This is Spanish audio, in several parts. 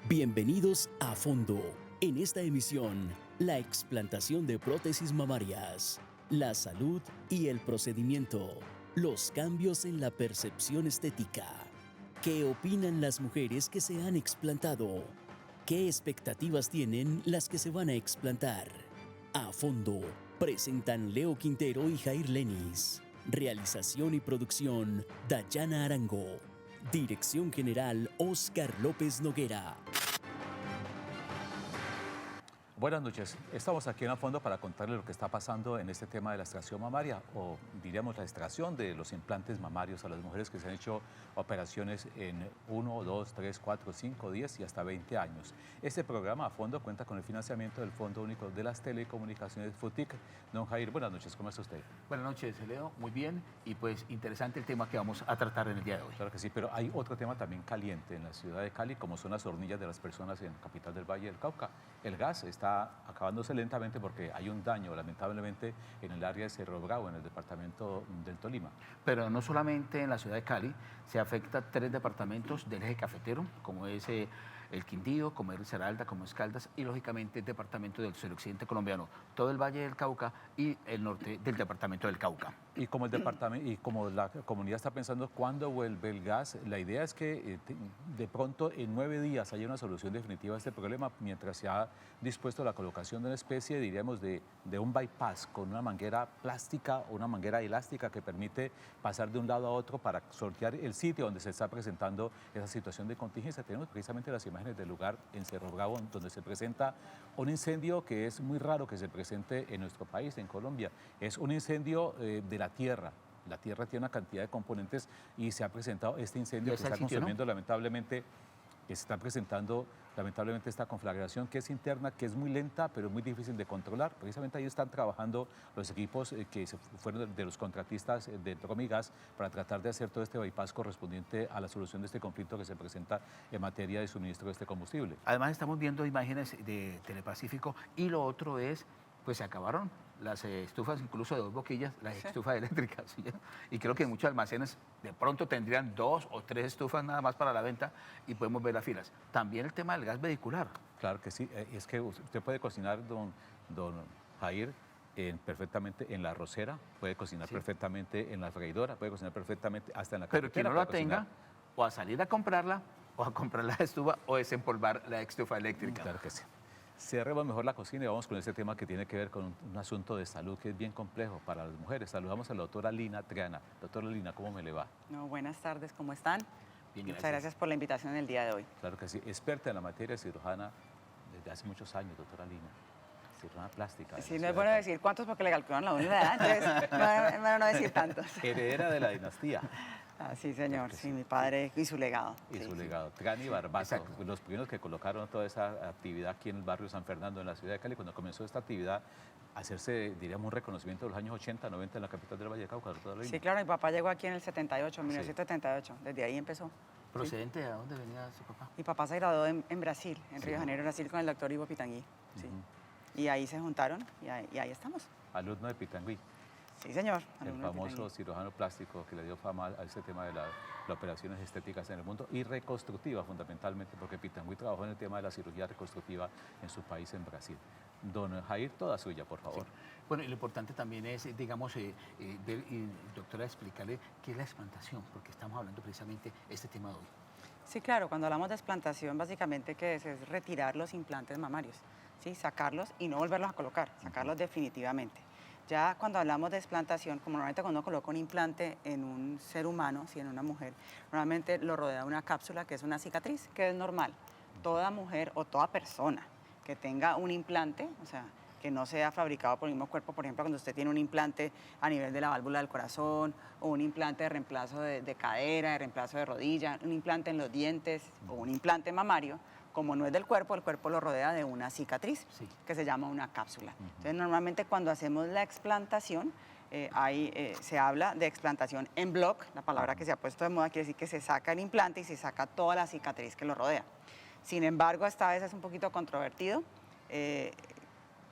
Bienvenidos a Fondo. En esta emisión, la explantación de prótesis mamarias, la salud y el procedimiento, los cambios en la percepción estética. ¿Qué opinan las mujeres que se han explantado? ¿Qué expectativas tienen las que se van a explantar? A Fondo presentan Leo Quintero y Jair Lenis. Realización y producción, Dayana Arango. Dirección General, Oscar López Noguera. Buenas noches. Estamos aquí en A Fondo para contarles lo que está pasando en este tema de la extracción mamaria, o diríamos la extracción de los implantes mamarios a las mujeres que se han hecho operaciones en 1, 2, 3, 4, 5, 10 y hasta 20 años. Este programa A Fondo cuenta con el financiamiento del Fondo Único de las Telecomunicaciones, FUTIC. Don Jair, buenas noches. ¿Cómo está usted? Buenas noches, Leo. Muy bien. Y pues interesante el tema que vamos a tratar en el día de hoy. Claro que sí, pero hay otro tema también caliente en la ciudad de Cali, como son las hornillas de las personas en la capital del Valle del Cauca. El gas está acabándose lentamente porque hay un daño, lamentablemente, en el área de Cerro Bravo, en el departamento del Tolima. Pero no solamente en la ciudad de Cali, se afecta 3 departamentos del eje cafetero, como es el Quindío, como es Risaralda, como es Caldas, y lógicamente el departamento del suroccidente colombiano, todo el Valle del Cauca y el norte del departamento del Cauca. Y como el departamento y como la comunidad está pensando cuándo vuelve el gas, la idea es que de pronto en 9 días haya una solución definitiva a este problema, mientras se ha dispuesto la colocación de una especie, diríamos, de un bypass con una manguera plástica o una manguera elástica que permite pasar de un lado a otro para sortear el sitio donde se está presentando esa situación de contingencia. Tenemos precisamente las imágenes del lugar en Cerro Bravo, donde se presenta un incendio que es muy raro que se presente en nuestro país, en Colombia. Es un incendio de la tierra. La tierra tiene una cantidad de componentes y se ha presentado este incendio que está consumiendo, ¿no? Lamentablemente, que se está presentando lamentablemente esta conflagración que es interna, que es muy lenta, pero muy difícil de controlar. Precisamente ahí están trabajando los equipos que fueron de los contratistas de Tromigas para tratar de hacer todo este bypass correspondiente a la solución de este conflicto que se presenta en materia de suministro de este combustible. Además estamos viendo imágenes de Telepacífico y lo otro es, pues se acabaron las estufas incluso de 2 boquillas, las estufas eléctricas. ¿Sí? Y creo que en muchos almacenes de pronto tendrían 2 o 3 estufas nada más para la venta y podemos ver las filas. También el tema del gas vehicular. Claro que sí, es que usted puede cocinar, don Jair, perfectamente en la arrocera, puede cocinar perfectamente en la freidora, puede cocinar perfectamente hasta en la cafetera. Pero quien no la tenga, o a salir a comprarla, o a comprar la estufa, o desempolvar la estufa eléctrica. Claro que sí. Cerremos mejor la cocina y vamos con este tema que tiene que ver con un asunto de salud que es bien complejo para las mujeres. Saludamos a la doctora Lina Triana. Doctora Lina, ¿cómo me le va? No, buenas tardes, ¿cómo están? Bien, Muchas gracias por la invitación en el día de hoy. Claro que sí, experta en la materia cirujana desde hace muchos años, doctora Lina. Cirujana plástica. Sí, no es bueno decir cuántos porque le calculan la edad, entonces es bueno no decir tantos. Heredera de la dinastía. Ah, sí, señor, sí, mi padre y su legado. Y su legado. Triani Barbato, los primeros que colocaron toda esa actividad aquí en el barrio San Fernando, en la ciudad de Cali, cuando comenzó esta actividad, hacerse, diríamos, un reconocimiento de los años 80, 90 en la capital del Valle de Cauca. Sí, claro, mi papá llegó aquí en el 78, 1978, desde ahí empezó. ¿Procedente de dónde venía su papá? Mi papá se graduó en Brasil, en Río de Janeiro, Brasil, con el doctor Ivo Pitangui. Sí. Y ahí se juntaron y ahí estamos. Alumno de Pitangui. Sí, señor. El famoso cirujano plástico que le dio fama a este tema de las operaciones estéticas en el mundo y reconstructiva fundamentalmente, porque Pitangui trabajó en el tema de la cirugía reconstructiva en su país, en Brasil. Don Jair, toda suya, por favor. Sí. Bueno, y lo importante también es, digamos, doctora, explicarle qué es la explantación, porque estamos hablando precisamente de este tema de hoy. Sí, claro, cuando hablamos de explantación, básicamente que es retirar los implantes mamarios, ¿sí? Sacarlos y no volverlos a colocar, sacarlos definitivamente. Ya cuando hablamos de explantación, como normalmente cuando uno coloca un implante en un ser humano, si en una mujer, normalmente lo rodea una cápsula que es una cicatriz, que es normal. Toda mujer o toda persona que tenga un implante, o sea, que no sea fabricado por el mismo cuerpo, por ejemplo, cuando usted tiene un implante a nivel de la válvula del corazón, o un implante de reemplazo de cadera, de reemplazo de rodilla, un implante en los dientes, o un implante mamario, como no es del cuerpo, el cuerpo lo rodea de una cicatriz, que se llama una cápsula. Entonces, normalmente cuando hacemos la explantación, se habla de explantación en block, la palabra que se ha puesto de moda quiere decir que se saca el implante y se saca toda la cicatriz que lo rodea. Sin embargo, esta vez es un poquito controvertido,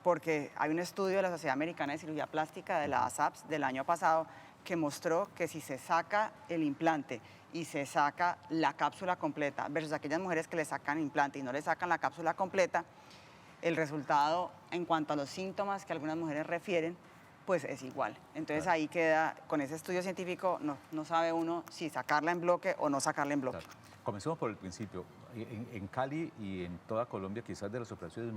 porque hay un estudio de la Sociedad Americana de Cirugía Plástica, de la ASAPS, del año pasado, que mostró que si se saca el implante y se saca la cápsula completa versus aquellas mujeres que le sacan implante y no le sacan la cápsula completa, el resultado en cuanto a los síntomas que algunas mujeres refieren, pues es igual. Entonces Claro. ahí queda, con ese estudio científico, no sabe uno si sacarla en bloque o no sacarla en bloque. Claro. Comencemos por el principio. En Cali y en toda Colombia, quizás de las operaciones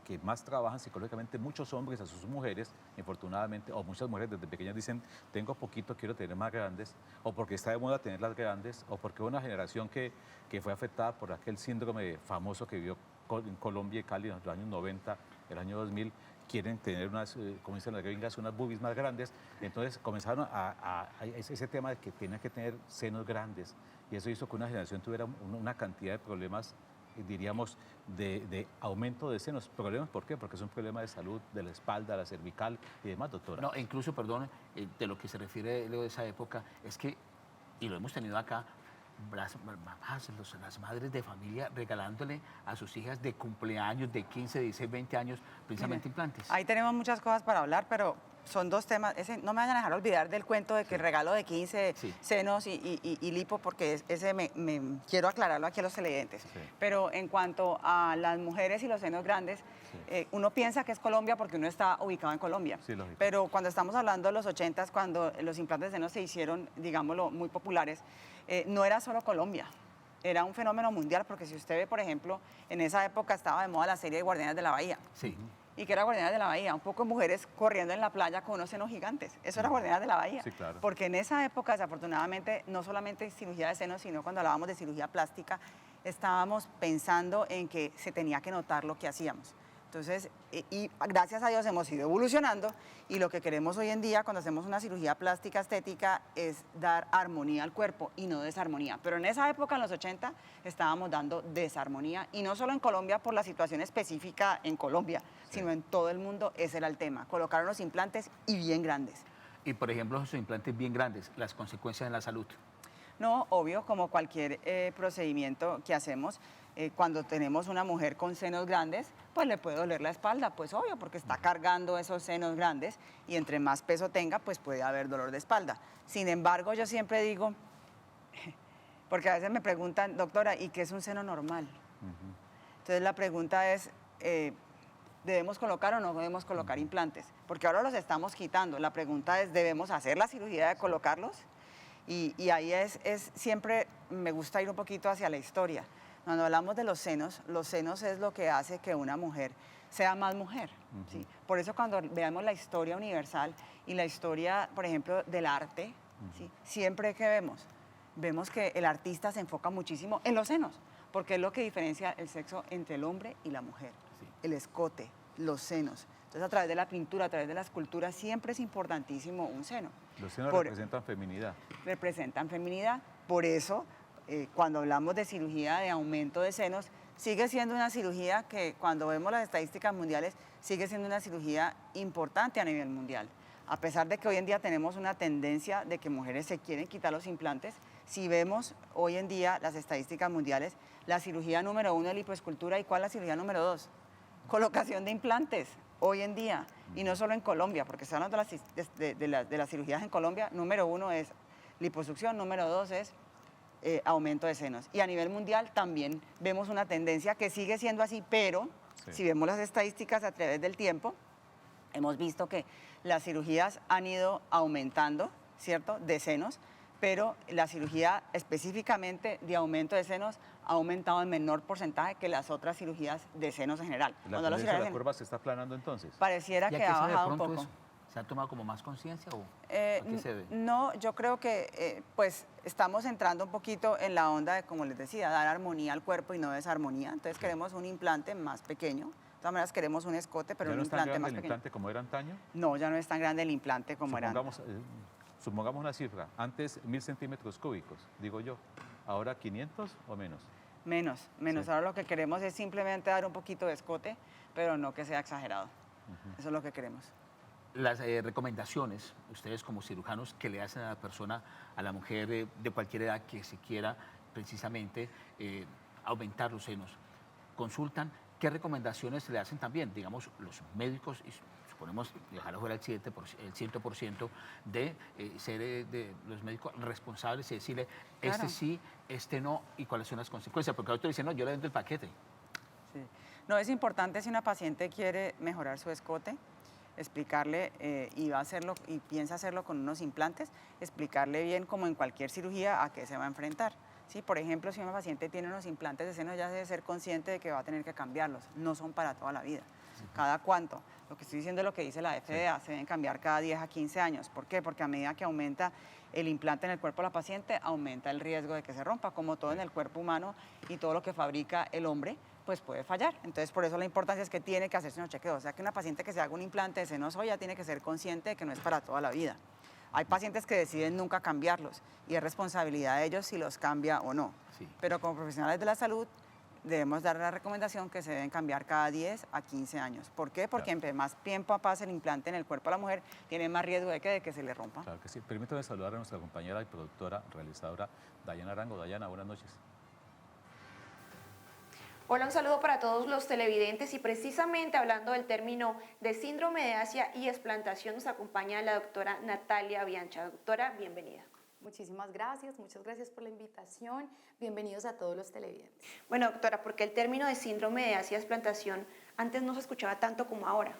que más trabajan psicológicamente muchos hombres a sus mujeres, infortunadamente, o muchas mujeres desde pequeñas dicen, tengo poquito, quiero tener más grandes, o porque está de moda tenerlas grandes, o porque una generación que fue afectada por aquel síndrome famoso que vivió en Colombia y Cali en los años 90, el año 2000, quieren tener unas, como dicen las gringas, unas boobies más grandes. Entonces comenzaron a ese tema de que tenían que tener senos grandes. Y eso hizo que una generación tuviera una cantidad de problemas, diríamos, de aumento de senos. ¿Problemas por qué? Porque es un problema de salud, de la espalda, la cervical y demás, doctora. No, incluso, perdón, de lo que se refiere luego de esa época, es que, y lo hemos tenido acá, las mamás, las madres de familia regalándole a sus hijas de cumpleaños de 15, 16, 20 años, precisamente implantes. Ahí tenemos muchas cosas para hablar, pero son dos temas. No me vayan a dejar olvidar del cuento de que el regalo de 15 Sí. senos y lipo, porque ese quiero aclararlo aquí a los televidentes. Sí. Pero en cuanto a las mujeres y los senos grandes, uno piensa que es Colombia porque uno está ubicado en Colombia. Sí, lógico. Pero cuando estamos hablando de los 80s, cuando los implantes de senos se hicieron, digámoslo, muy populares, no era solo Colombia. Era un fenómeno mundial, porque si usted ve, por ejemplo, en esa época estaba de moda la serie de Guardianes de la Bahía. Sí. ¿Y que era Guardianes de la Bahía? Un poco de mujeres corriendo en la playa con unos senos gigantes. Eso era Guardianes de la Bahía. Sí, claro. Porque en esa época, desafortunadamente, no solamente cirugía de senos, sino cuando hablábamos de cirugía plástica, estábamos pensando en que se tenía que notar lo que hacíamos. Entonces, y gracias a Dios hemos ido evolucionando y lo que queremos hoy en día cuando hacemos una cirugía plástica estética es dar armonía al cuerpo y no desarmonía. Pero en esa época, en los 80, estábamos dando desarmonía y no solo en Colombia por la situación específica en Colombia, sino en todo el mundo. Ese era el tema. Colocaron los implantes y bien grandes. Y, por ejemplo, esos implantes bien grandes, las consecuencias en la salud. No, obvio, como cualquier procedimiento que hacemos, cuando tenemos una mujer con senos grandes, pues le puede doler la espalda, pues obvio, porque está cargando esos senos grandes y entre más peso tenga, pues puede haber dolor de espalda. Sin embargo, yo siempre digo, porque a veces me preguntan, doctora, ¿y qué es un seno normal? Entonces la pregunta es, ¿debemos colocar o no debemos colocar implantes? Porque ahora los estamos quitando. La pregunta es, ¿debemos hacer la cirugía de colocarlos? Y ahí siempre me gusta ir un poquito hacia la historia. Cuando hablamos de los senos es lo que hace que una mujer sea más mujer. ¿Sí? Por eso cuando veamos la historia universal y la historia, por ejemplo, del arte, ¿sí? Siempre que vemos que el artista se enfoca muchísimo en los senos, porque es lo que diferencia el sexo entre el hombre y la mujer. Sí. El escote, los senos. Entonces, a través de la pintura, a través de la escultura, siempre es importantísimo un seno. Los senos representan feminidad. Representan feminidad. Por eso, cuando hablamos de cirugía de aumento de senos, sigue siendo una cirugía que, cuando vemos las estadísticas mundiales, sigue siendo una cirugía importante a nivel mundial. A pesar de que hoy en día tenemos una tendencia de que mujeres se quieren quitar los implantes, si vemos hoy en día las estadísticas mundiales, la cirugía número 1 es lipoescultura. ¿Y cuál es la cirugía número 2? Colocación de implantes. Hoy en día, y no solo en Colombia, porque se habla de las cirugías en Colombia, número 1 es liposucción, número 2 es aumento de senos. Y a nivel mundial también vemos una tendencia que sigue siendo así, pero si vemos las estadísticas a través del tiempo, hemos visto que las cirugías han ido aumentando, ¿cierto?, de senos, pero la cirugía específicamente de aumento de senos ha aumentado en menor porcentaje que las otras cirugías de senos en general. ¿La tendencia de la curva se está aplanando entonces? Pareciera ¿Y a que qué ha se debe bajado un pronto poco. eso? ¿Se ha tomado como más conciencia o a qué se debe? No, yo creo que pues estamos entrando un poquito en la onda de, como les decía, dar armonía al cuerpo y no desarmonía. Entonces queremos un implante más pequeño. De todas maneras queremos un escote, pero ¿Ya un no es tan implante grande más el pequeño. implante como era antaño? No, ya no es tan grande el implante como era antes. Supongamos una cifra. Antes 1000 centímetros cúbicos, digo yo. Ahora 500 o menos. Menos. Sí. Ahora lo que queremos es simplemente dar un poquito de escote, pero no que sea exagerado. Eso es lo que queremos. Las recomendaciones, ustedes como cirujanos, que le hacen a la persona, a la mujer de cualquier edad que se quiera precisamente aumentar los senos, consultan, ¿qué recomendaciones le hacen también? Digamos, los médicos y suponemos, dejarlo fuera el 100% de ser de los médicos responsables y decirle, este Claro. sí, este no, y cuáles son las consecuencias, porque otro dice, no, yo le vendo el paquete. Sí. No, es importante si una paciente quiere mejorar su escote, explicarle y va a hacerlo y piensa hacerlo con unos implantes, explicarle bien como en cualquier cirugía a qué se va a enfrentar. Sí, por ejemplo, si una paciente tiene unos implantes de seno, ya debe ser consciente de que va a tener que cambiarlos. No son para toda la vida. ¿Cada cuánto? Lo que estoy diciendo es lo que dice la FDA, se deben cambiar cada 10 a 15 años. ¿Por qué? Porque a medida que aumenta el implante en el cuerpo de la paciente, aumenta el riesgo de que se rompa, como todo en el cuerpo humano y todo lo que fabrica el hombre, pues puede fallar. Entonces, por eso la importancia es que tiene que hacerse unos chequeos. O sea, que una paciente que se haga un implante de seno ya tiene que ser consciente de que no es para toda la vida. Hay pacientes que deciden nunca cambiarlos y es responsabilidad de ellos si los cambia o no. Sí. Pero como profesionales de la salud debemos dar la recomendación que se deben cambiar cada 10 a 15 años. ¿Por qué? Porque entre más tiempo pasa el implante en el cuerpo de la mujer, tiene más riesgo de que se le rompa. Claro que sí. Permítame saludar a nuestra compañera y productora, realizadora, Dayana Arango. Dayana, buenas noches. Hola, un saludo para todos los televidentes y precisamente hablando del término de síndrome de Asia y explantación nos acompaña la doctora Natalia Biancha. Doctora, bienvenida. Muchísimas gracias, muchas gracias por la invitación. Bienvenidos a todos los televidentes. Bueno, doctora, ¿por qué el término de síndrome de Asia y explantación antes no se escuchaba tanto como ahora?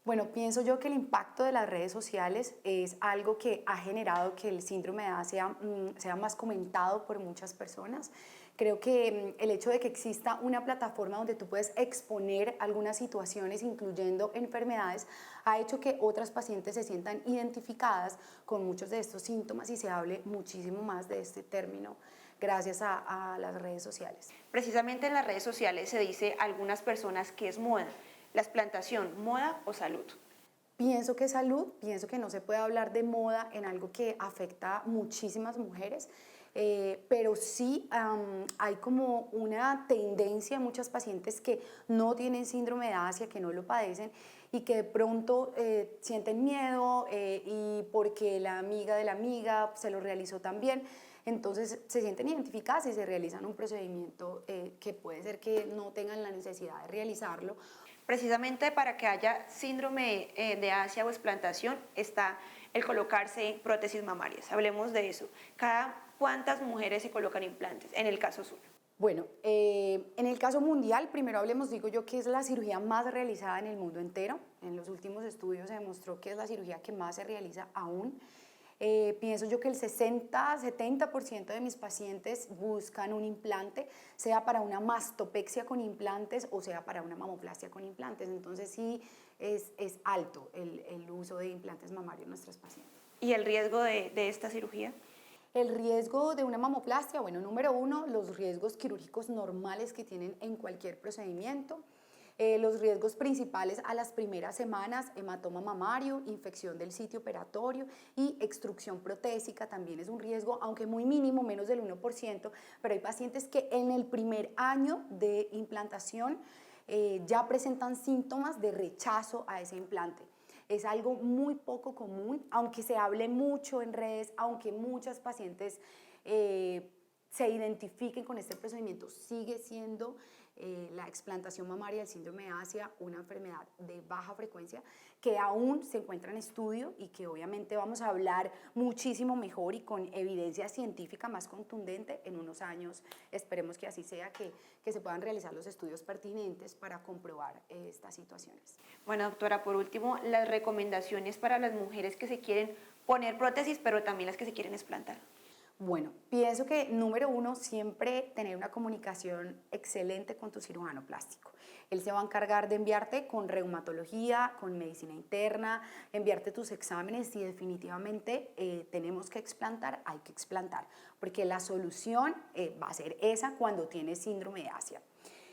Bueno, pienso yo que el impacto de las redes sociales es algo que ha generado que el síndrome de Asia sea más comentado por muchas personas. Creo que el hecho de que exista una plataforma donde tú puedes exponer algunas situaciones, incluyendo enfermedades, ha hecho que otras pacientes se sientan identificadas con muchos de estos síntomas y se hable muchísimo más de este término gracias a las redes sociales. Precisamente en las redes sociales se dice a algunas personas que es moda. ¿La explantación, moda o salud? Pienso que salud, pienso que no se puede hablar de moda en algo que afecta a muchísimas mujeres. Pero sí hay como una tendencia a muchas pacientes que no tienen síndrome de Asia, que no lo padecen y que de pronto sienten miedo y porque la amiga de la amiga se lo realizó también, entonces se sienten identificadas y se realizan un procedimiento que puede ser que no tengan la necesidad de realizarlo. Precisamente para que haya síndrome de Asia o explantación está el colocarse prótesis mamarias. Hablemos de eso. ¿Cuántas mujeres se colocan implantes en el caso suyo? Bueno, en el caso mundial, primero hablemos, digo yo, que es la cirugía más realizada en el mundo entero. En los últimos estudios se demostró que es la cirugía que más se realiza aún. Pienso yo que el 60-70% de mis pacientes buscan un implante, sea para una mastopexia con implantes o sea para una mamoplastia con implantes. Entonces sí es alto el uso de implantes mamarios en nuestros pacientes. ¿Y el riesgo de esta cirugía? El riesgo de una mamoplastia, bueno, número uno, los riesgos quirúrgicos normales que tienen en cualquier procedimiento. Los riesgos principales a las primeras semanas, hematoma mamario, infección del sitio operatorio y extrusión protésica también es un riesgo, aunque muy mínimo, menos del 1%, pero hay pacientes que en el primer año de implantación ya presentan síntomas de rechazo a ese implante. Es algo muy poco común, aunque se hable mucho en redes, aunque muchas pacientes se identifiquen con este procedimiento, sigue siendo la explantación mamaria, el síndrome de Asia, una enfermedad de baja frecuencia que aún se encuentra en estudio y que obviamente vamos a hablar muchísimo mejor y con evidencia científica más contundente en unos años. Esperemos que así sea, que se puedan realizar los estudios pertinentes para comprobar estas situaciones. Bueno, doctora, por último, las recomendaciones para las mujeres que se quieren poner prótesis, pero también las que se quieren explantar. Bueno, pienso que número uno, siempre tener una comunicación excelente con tu cirujano plástico. Él se va a encargar de enviarte con reumatología, con medicina interna, enviarte tus exámenes y definitivamente tenemos que explantar, hay que explantar, porque la solución va a ser esa cuando tienes síndrome de Asia.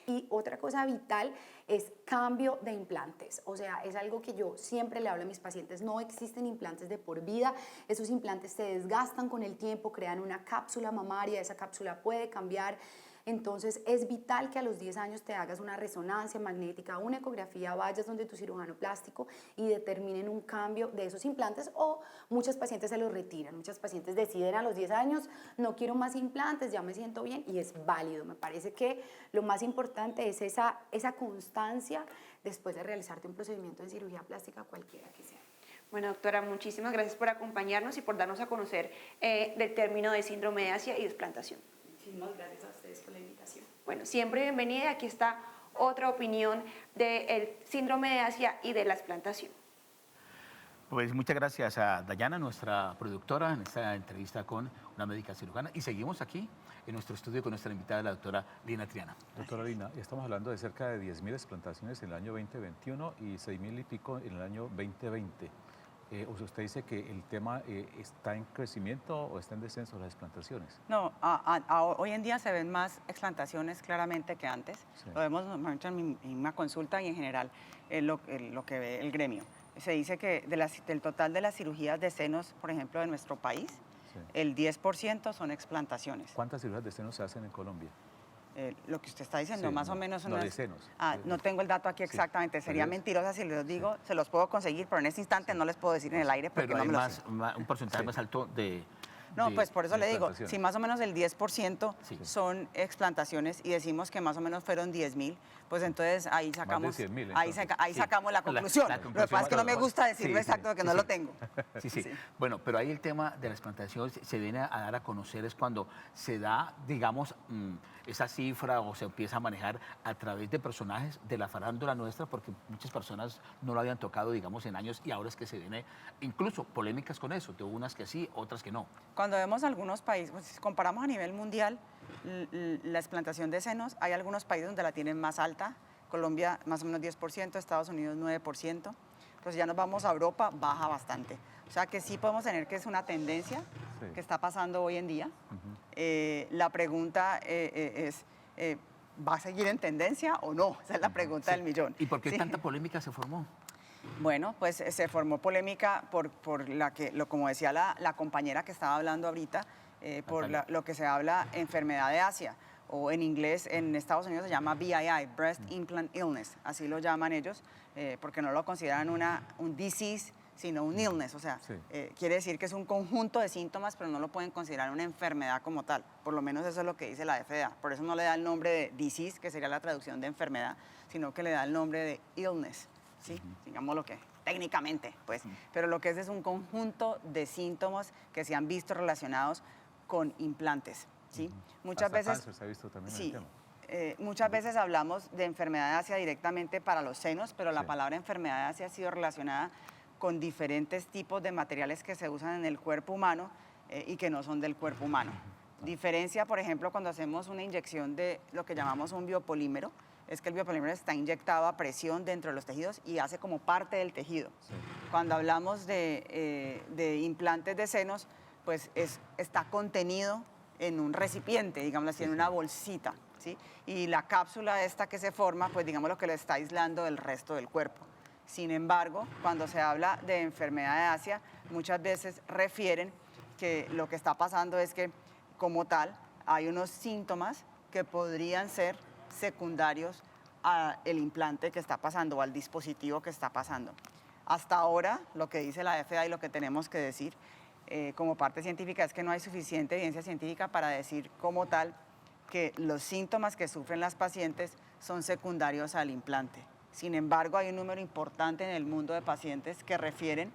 Y otra cosa vital es cambio de implantes. O sea, es algo que yo siempre le hablo a mis pacientes. No existen implantes de por vida. Esos implantes se desgastan con el tiempo, crean una cápsula mamaria. Esa cápsula puede cambiar. Entonces es vital que a los 10 años te hagas una resonancia magnética, una ecografía, vayas donde tu cirujano plástico y determinen un cambio de esos implantes, o muchas pacientes se los retiran, muchas pacientes deciden a los 10 años, no quiero más implantes, ya me siento bien, y es válido. Me parece que lo más importante es esa constancia después de realizarte un procedimiento de cirugía plástica, cualquiera que sea. Bueno, doctora, muchísimas gracias por acompañarnos y por darnos a conocer del término de síndrome de Asia y desplantación. Muchísimas gracias a ustedes por la invitación. Bueno, siempre bienvenida. Aquí está otra opinión del síndrome de Asia y de la explantación. Pues muchas gracias a Dayana, nuestra productora, en esta entrevista con una médica cirujana. Y seguimos aquí en nuestro estudio con nuestra invitada, la doctora Lina Triana. Doctora Lina, estamos hablando de cerca de 10.000 explantaciones en el año 2021 y 6.000 y pico en el año 2020. ¿Usted dice que el tema está en crecimiento o está en descenso las explantaciones? No, hoy en día se ven más explantaciones claramente que antes. Sí. Lo vemos normalmente en una consulta y en general lo que ve el gremio. Se dice que del total de las cirugías de senos, por ejemplo, de nuestro país, Sí. el 10% son explantaciones. ¿Cuántas cirugías de senos se hacen en Colombia? Lo que usted está diciendo, Sí, más o no, menos no, unas... de senos. No tengo el dato aquí Sí, exactamente, sería pero es- mentirosa si les digo, se los puedo conseguir, pero en este instante no les puedo decir en el aire porque Pero no hay me lo sé. un porcentaje Sí. más alto de... No, pues por eso de le digo, explantaciones. si más o menos el 10% Sí. son explantaciones y decimos que más o menos fueron 10.000, pues entonces ahí sacamos, 100.000, ahí, entonces. ahí Sí. sacamos la La conclusión. Lo que conclusión pasa es que no me más- gusta decirlo Sí, sí, exacto porque sí, no sí. lo tengo. Sí, sí, Sí. Bueno, pero ahí el tema de la explantación se viene a dar a conocer es cuando se da, digamos, esa cifra o se empieza a manejar a través de personajes de la farándula nuestra, porque muchas personas no lo habían tocado, digamos, en años, y ahora es que se viene incluso polémicas con eso, de unas que sí, otras que no. Cuando vemos algunos países, pues, si comparamos a nivel mundial, la explantación de senos, hay algunos países donde la tienen más alta, Colombia más o menos 10%, Estados Unidos 9%, entonces ya nos vamos a Europa, baja bastante. O sea que sí podemos tener que es una tendencia Sí. que está pasando hoy en día. La pregunta es, ¿va a seguir en tendencia o no? Esa es la pregunta del millón. ¿Y por qué Sí. tanta polémica se formó? Bueno, pues se formó polémica por la que, como decía la compañera que estaba hablando ahorita, por lo que se habla enfermedad de Asia, o en inglés, en Estados Unidos se llama BII, Breast Implant Illness, así lo llaman ellos, porque no lo consideran un disease, sino un illness, o sea, Sí. quiere decir que es un conjunto de síntomas, pero no lo pueden considerar una enfermedad como tal, por lo menos eso es lo que dice la FDA, por eso no le da el nombre de disease, que sería la traducción de enfermedad, sino que le da el nombre de illness. ¿Sí? Digamos lo que técnicamente, pues, pero lo que es un conjunto de síntomas que se han visto relacionados con implantes, ¿sí? Muchas Hasta veces, cáncer se ha visto también en sí, el tema. muchas veces hablamos de enfermedad de Asia directamente para los senos, pero la Sí. palabra enfermedad de Asia ha sido relacionada con diferentes tipos de materiales que se usan en el cuerpo humano y que no son del cuerpo humano. Diferencia, por ejemplo, cuando hacemos una inyección de lo que llamamos un biopolímero, es que el biopolímero está inyectado a presión dentro de los tejidos y hace como parte del tejido. Sí. Cuando hablamos de implantes de senos, pues está contenido en un recipiente, digamos así, en una bolsita, ¿sí? Y la cápsula esta que se forma, pues digamos lo que lo está aislando del resto del cuerpo. Sin embargo, cuando se habla de enfermedad de Asia, muchas veces refieren que lo que está pasando es que, como tal, hay unos síntomas que podrían ser secundarios al implante que está pasando o al dispositivo que está pasando. Hasta ahora, lo que dice la FDA y lo que tenemos que decir como parte científica es que no hay suficiente evidencia científica para decir como tal que los síntomas que sufren las pacientes son secundarios al implante. Sin embargo, hay un número importante en el mundo de pacientes que refieren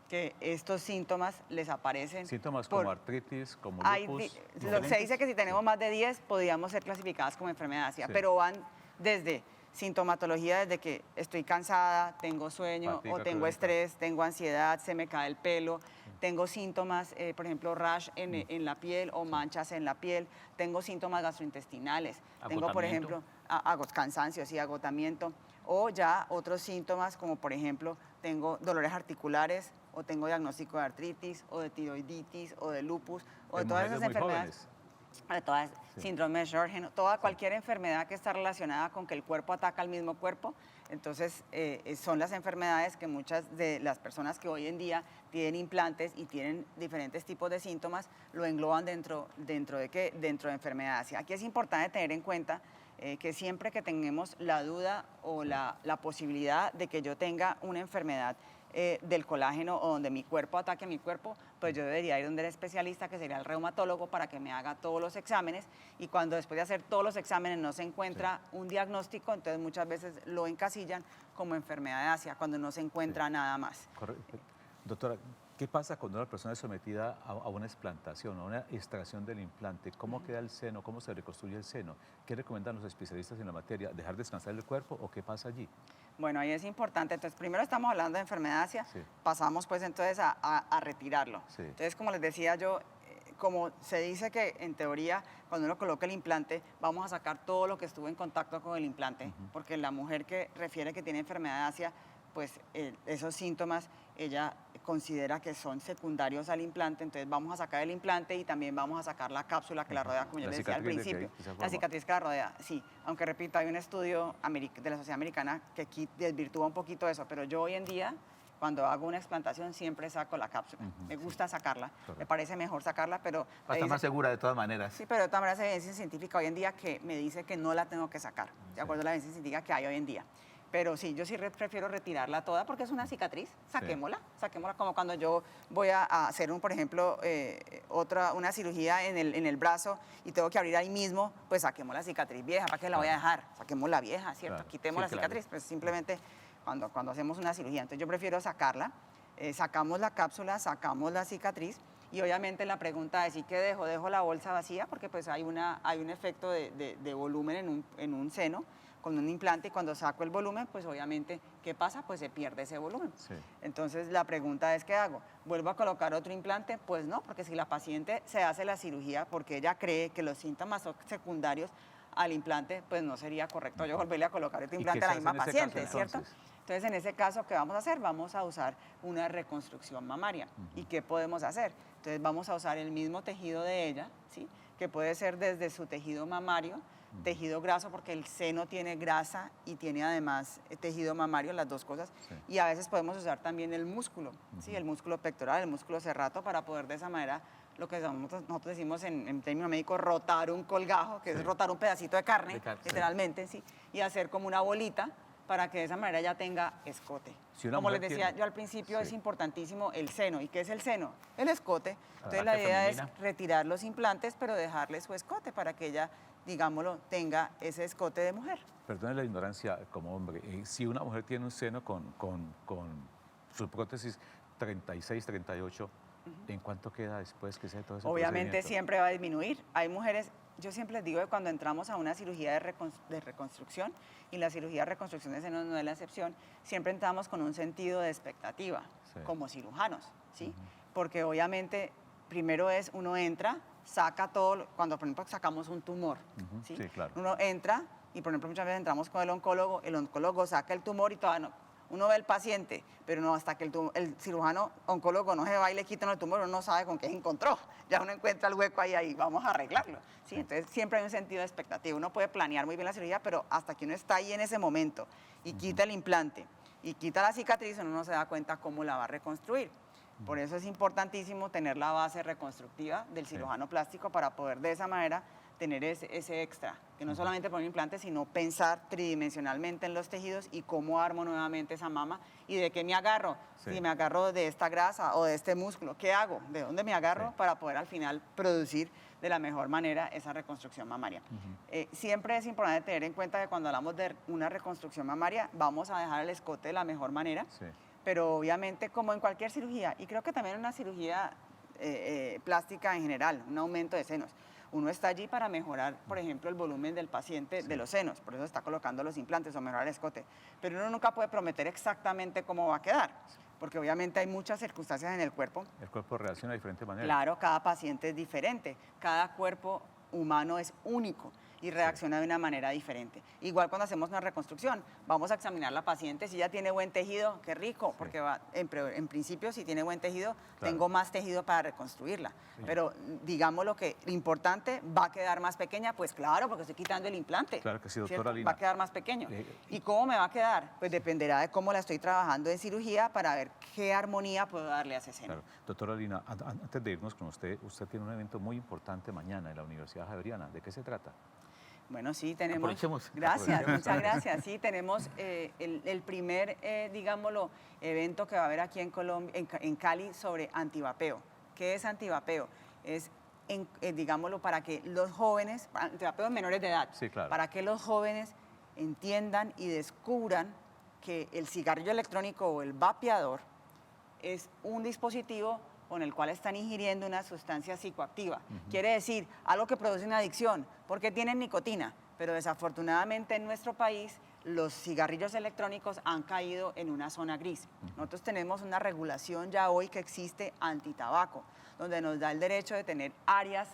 que estos síntomas les aparecen. Síntomas por- como artritis, como hay lupus. se dice que si tenemos más de 10 podríamos ser clasificadas como enfermedad de Asia, Sí. pero van desde sintomatología, desde que estoy cansada, tengo sueño Fatiga o tengo crónica. estrés, tengo ansiedad, se me cae el pelo, tengo síntomas, por ejemplo, rash en la piel o manchas en la piel, tengo síntomas gastrointestinales, tengo, por Agotamiento. ejemplo, cansancio, sí, agotamiento, o ya otros síntomas como, por ejemplo, tengo dolores articulares, o tengo diagnóstico de artritis, o de tiroiditis, o de lupus, o de En todas mujeres esas muy enfermedades. jóvenes. toda síndrome de Sjögren, cualquier enfermedad que está relacionada con que el cuerpo ataca al mismo cuerpo. Entonces, son las enfermedades que muchas de las personas que hoy en día tienen implantes y tienen diferentes tipos de síntomas lo engloban dentro de enfermedades. Aquí es importante tener en cuenta que siempre que tengamos la duda o la posibilidad de que yo tenga una enfermedad del colágeno o donde mi cuerpo ataque a mi cuerpo, pues yo debería ir donde el especialista, que sería el reumatólogo, para que me haga todos los exámenes, y cuando después de hacer todos los exámenes no se encuentra un diagnóstico, entonces muchas veces lo encasillan como enfermedad de Asia, cuando no se encuentra nada más. Correcto. Doctora, ¿qué pasa cuando una persona es sometida a una explantación, a una extracción del implante? ¿Cómo queda el seno? ¿Cómo se reconstruye el seno? ¿Qué recomiendan los especialistas en la materia? ¿Dejar descansar el cuerpo o qué pasa allí? Bueno, ahí es importante. Entonces, primero estamos hablando de enfermedad Asia, pasamos pues entonces a retirarlo. Entonces, como les decía yo, como se dice que en teoría cuando uno coloca el implante vamos a sacar todo lo que estuvo en contacto con el implante, porque la mujer que refiere que tiene enfermedad Asia, pues esos síntomas ella considera que son secundarios al implante, entonces vamos a sacar el implante y también vamos a sacar la cápsula que la rodea, como yo les decía al principio, la cicatriz que la rodea, sí, aunque repito, hay un estudio de la Sociedad Americana que aquí desvirtúa un poquito eso, pero yo hoy en día, cuando hago una explantación, siempre saco la cápsula. Me gusta sacarla, me parece mejor sacarla, pero... Para estar más segura de todas maneras. Sí, pero de todas maneras hay evidencia científica hoy en día que me dice que no la tengo que sacar, de acuerdo a la evidencia científica que hay hoy en día. Pero sí, yo sí prefiero retirarla toda porque es una cicatriz, saquémosla, como cuando yo voy a hacer, por ejemplo, una cirugía en el brazo y tengo que abrir ahí mismo, pues saquemos la cicatriz vieja, ¿para qué la voy a dejar? Saquemos la vieja, ¿cierto? Quitemos la cicatriz, pues simplemente cuando hacemos una cirugía. Entonces yo prefiero sacarla, sacamos la cápsula, sacamos la cicatriz y obviamente la pregunta es, ¿y qué dejo? ¿Dejo la bolsa vacía? Porque pues hay un efecto de volumen en un seno, con un implante, y cuando saco el volumen, pues obviamente, ¿qué pasa? Pues se pierde ese volumen. Entonces, la pregunta es, ¿qué hago? ¿Vuelvo a colocar otro implante? Pues no, porque si la paciente se hace la cirugía porque ella cree que los síntomas son secundarios al implante, pues no sería correcto yo volverle a colocar otro implante a la misma paciente, ¿cierto? Entonces, en ese caso, ¿qué vamos a hacer? Vamos a usar una reconstrucción mamaria. ¿Y qué podemos hacer? Entonces, vamos a usar el mismo tejido de ella, ¿sí? Que puede ser desde su tejido mamario, tejido graso, porque el seno tiene grasa y tiene además tejido mamario, las dos cosas. Y a veces podemos usar también el músculo, ¿sí? El músculo pectoral, el músculo serrato, para poder de esa manera, lo que nosotros decimos en término médico, rotar un colgajo, que es rotar un pedacito de carne, literalmente, ¿sí? Y hacer como una bolita para que de esa manera ya tenga escote. Como les decía yo al principio, es importantísimo el seno. ¿Y qué es el seno? El escote. Entonces la idea es retirar los implantes, pero dejarle su escote para que ella, digámoslo, tenga ese escote de mujer. Perdone la ignorancia como hombre. Si una mujer tiene un seno con su prótesis 36, 38, ¿en cuánto queda después que sea todo ese Obviamente siempre va a disminuir. Hay mujeres, yo siempre les digo que cuando entramos a una cirugía de reconstrucción, y la cirugía de reconstrucción de senos no es la excepción, siempre entramos con un sentido de expectativa, como cirujanos, ¿sí? Porque obviamente primero uno entra, saca todo, cuando por ejemplo sacamos un tumor, ¿sí? Claro. Uno entra y por ejemplo muchas veces entramos con el oncólogo saca el tumor y todavía no. Uno ve al paciente, pero no hasta que el cirujano oncólogo no se va y le quitan el tumor, uno no sabe con qué se encontró. Ya uno encuentra el hueco ahí, vamos a arreglarlo. ¿Sí? Entonces siempre hay un sentido de expectativa. Uno puede planear muy bien la cirugía, pero hasta que uno está ahí en ese momento y quita el implante y quita la cicatriz, uno no se da cuenta cómo la va a reconstruir. Por eso es importantísimo tener la base reconstructiva del cirujano plástico para poder de esa manera tener ese extra, que no solamente poner implantes, sino pensar tridimensionalmente en los tejidos y cómo armo nuevamente esa mama y de qué me agarro. Si me agarro de esta grasa o de este músculo, ¿qué hago? ¿De dónde me agarro para poder al final producir de la mejor manera esa reconstrucción mamaria? Siempre es importante tener en cuenta que cuando hablamos de una reconstrucción mamaria, vamos a dejar el escote de la mejor manera, pero obviamente como en cualquier cirugía, y creo que también en una cirugía plástica en general, un aumento de senos, uno está allí para mejorar, por ejemplo, el volumen del paciente de los senos, por eso está colocando los implantes o mejorar el escote. Pero uno nunca puede prometer exactamente cómo va a quedar, porque obviamente hay muchas circunstancias en el cuerpo. El cuerpo reacciona de diferente manera. Claro, cada paciente es diferente, cada cuerpo humano es único. y reacciona de una manera diferente. Igual cuando hacemos una reconstrucción, vamos a examinar la paciente, si ella tiene buen tejido, qué rico, porque en principio si tiene buen tejido, tengo más tejido para reconstruirla. Pero digamos lo importante, ¿va a quedar más pequeña? Pues claro, porque estoy quitando el implante. Claro que sí, doctora ¿cierto? Lina. Va a quedar más pequeño. ¿Y cómo me va a quedar? Pues dependerá de cómo la estoy trabajando en cirugía para ver qué armonía puedo darle a ese seno. Claro. Doctora Lina, antes de irnos con usted tiene un evento muy importante mañana en la Universidad Javeriana. ¿De qué se trata? Bueno, sí, tenemos... Aprovechemos. Gracias, muchas gracias. Sí, tenemos el primer, digámoslo, evento que va a haber aquí en Colombia, en Cali, sobre antivapeo. ¿Qué es antivapeo? Es, digámoslo, para que los jóvenes, antivapeo en menores de edad, Sí, claro. para que los jóvenes entiendan y descubran que el cigarrillo electrónico o el vapeador es un dispositivo con el cual están ingiriendo una sustancia psicoactiva. Quiere decir, algo que produce una adicción, porque tienen nicotina, pero desafortunadamente en nuestro país los cigarrillos electrónicos han caído en una zona gris. Nosotros tenemos una regulación ya hoy que existe antitabaco, donde nos da el derecho de tener áreas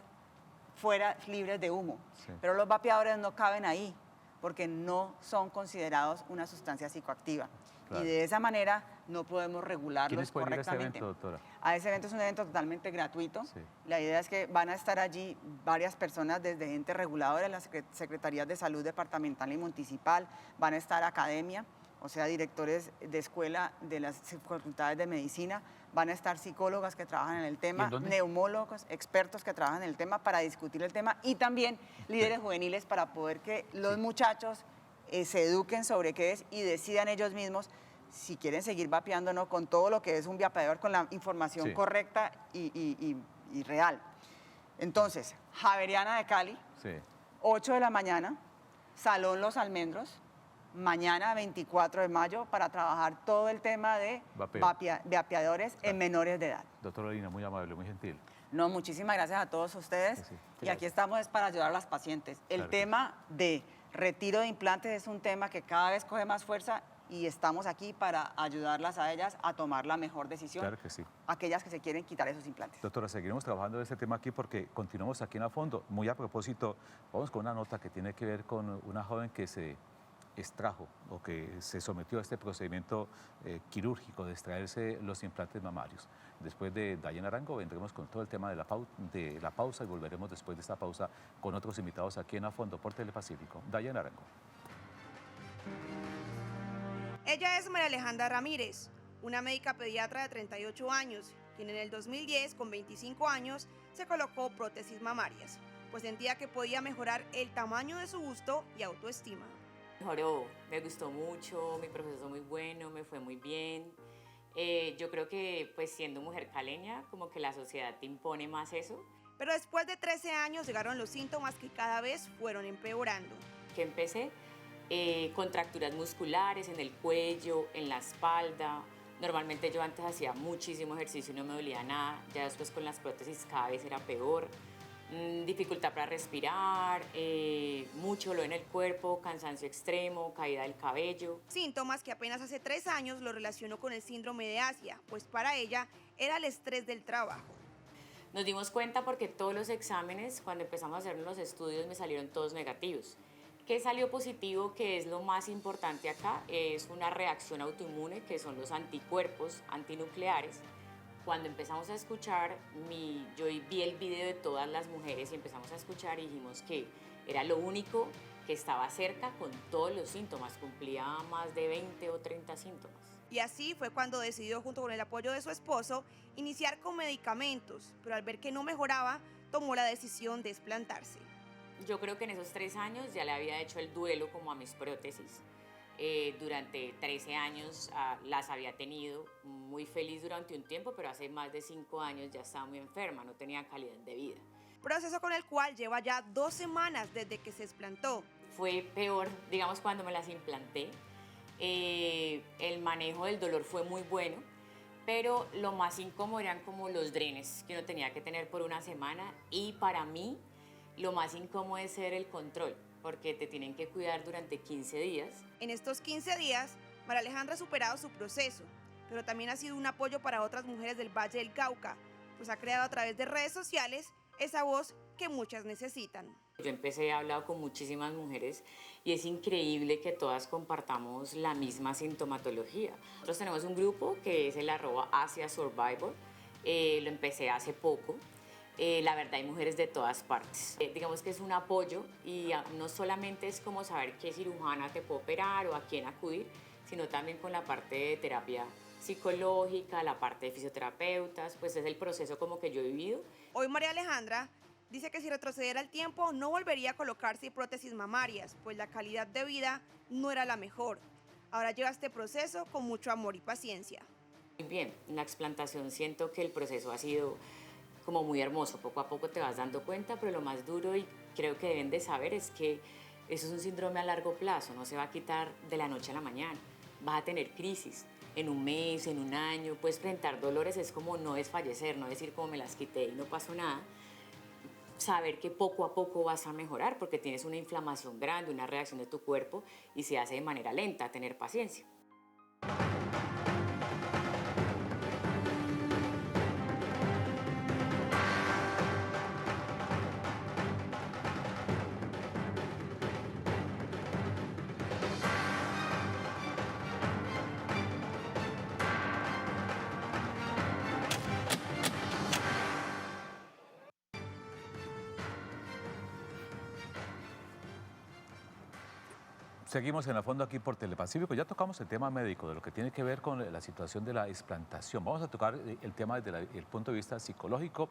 fuera libres de humo, Sí. pero los vapeadores no caben ahí, porque no son considerados una sustancia psicoactiva. Claro. Y de esa manera no podemos regularlos ¿Quiénes pueden ir a este correctamente. evento, doctora? A ese evento es un evento totalmente gratuito. Sí. La idea es que van a estar allí varias personas desde gente reguladora de las secretarías de salud departamental y municipal, van a estar academia, o sea, directores de escuela de las facultades de medicina, van a estar psicólogas que trabajan en el tema, en dónde? neumólogos, expertos que trabajan en el tema para discutir el tema y también líderes juveniles para poder que los muchachos se eduquen sobre qué es y decidan ellos mismos si quieren seguir vapeando o no, con todo lo que es un vapeador, con la información Sí. correcta y real. Entonces, Javeriana de Cali, Sí. 8 de la mañana, Salón Los Almendros, mañana 24 de mayo, para trabajar todo el tema de Vapeo. vapeadores en menores de edad. Doctora Lina, muy amable, muy gentil. No, muchísimas gracias a todos ustedes. Sí, sí. Y aquí estamos es para ayudar a las pacientes. El Claro que tema de retiro de implantes es un tema que cada vez coge más fuerza y estamos aquí para ayudarlas a ellas a tomar la mejor decisión. Claro que sí. Aquellas que se quieren quitar esos implantes. Doctora, seguiremos trabajando en este tema aquí porque continuamos aquí en A Fondo. Muy a propósito, vamos con una nota que tiene que ver con una joven que se extrajo o que se sometió a este procedimiento quirúrgico de extraerse los implantes mamarios. Después de Dayana Arango vendremos con todo el tema de la pausa y volveremos después de esta pausa con otros invitados aquí en A Fondo por Telepacífico. Dayana Arango. Ella es María Alejandra Ramírez, una médica pediatra de 38 años, quien en el 2010, con 25 años, se colocó prótesis mamarias, pues sentía que podía mejorar el tamaño de su busto y autoestima. Mejoró, me gustó mucho, mi proceso muy bueno, me fue muy bien. Yo creo que pues siendo mujer caleña, como que la sociedad te impone más eso. Pero después de 13 años llegaron los síntomas que cada vez fueron empeorando. Que empecé contracturas musculares en el cuello, en la espalda. Normalmente yo antes hacía muchísimo ejercicio y no me dolía nada. Ya después con las prótesis cada vez era peor. Dificultad para respirar, mucho dolor en el cuerpo, cansancio extremo, caída del cabello. Síntomas que apenas hace 3 años lo relacionó con el síndrome de Asia, pues para ella era el estrés del trabajo. Nos dimos cuenta porque todos los exámenes, cuando empezamos a hacer los estudios, me salieron todos negativos. ¿Qué salió positivo? Que es lo más importante acá, es una reacción autoinmune, que son los anticuerpos antinucleares. Cuando empezamos a escuchar, yo vi el video de todas las mujeres y empezamos a escuchar y dijimos que era lo único que estaba cerca con todos los síntomas, cumplía más de 20 o 30 síntomas. Y así fue cuando decidió, junto con el apoyo de su esposo, iniciar con medicamentos, pero al ver que no mejoraba, tomó la decisión de explantarse. Yo creo que en esos 3 años ya le había hecho el duelo como a mis prótesis. Durante 13 años las había tenido, muy feliz durante un tiempo, pero hace más de 5 años ya estaba muy enferma, no tenía calidad de vida. Proceso con el cual lleva ya 2 semanas desde que se explantó. Fue peor, digamos, cuando me las implanté. El manejo del dolor fue muy bueno, pero lo más incómodo eran como los drenes que uno tenía que tener por una semana y para mí lo más incómodo es ser el control, porque te tienen que cuidar durante 15 días. En estos 15 días, María Alejandra ha superado su proceso, pero también ha sido un apoyo para otras mujeres del Valle del Cauca, pues ha creado a través de redes sociales esa voz que muchas necesitan. Yo empecé a hablar con muchísimas mujeres y es increíble que todas compartamos la misma sintomatología. Nosotros tenemos un grupo que es el @AsiaSurvivor, lo empecé hace poco. La verdad hay mujeres de todas partes. Digamos que es un apoyo y no solamente es como saber qué cirujana te puede operar o a quién acudir, sino también con la parte de terapia psicológica, la parte de fisioterapeutas, pues es el proceso como que yo he vivido. Hoy María Alejandra dice que si retrocediera el tiempo no volvería a colocarse prótesis mamarias, pues la calidad de vida no era la mejor. Ahora lleva este proceso con mucho amor y paciencia. Muy bien, en la explantación siento que el proceso ha sido como muy hermoso, poco a poco te vas dando cuenta, pero lo más duro y creo que deben de saber es que eso es un síndrome a largo plazo, no se va a quitar de la noche a la mañana, vas a tener crisis. En un mes, en un año, puedes presentar dolores, es como no desfallecer, no decir como me las quité y no pasó nada. Saber que poco a poco vas a mejorar porque tienes una inflamación grande, una reacción de tu cuerpo y se hace de manera lenta, tener paciencia. Seguimos en el fondo aquí por Telepacífico. Ya tocamos el tema médico, de lo que tiene que ver con la situación de la explantación. Vamos a tocar el tema desde el punto de vista psicológico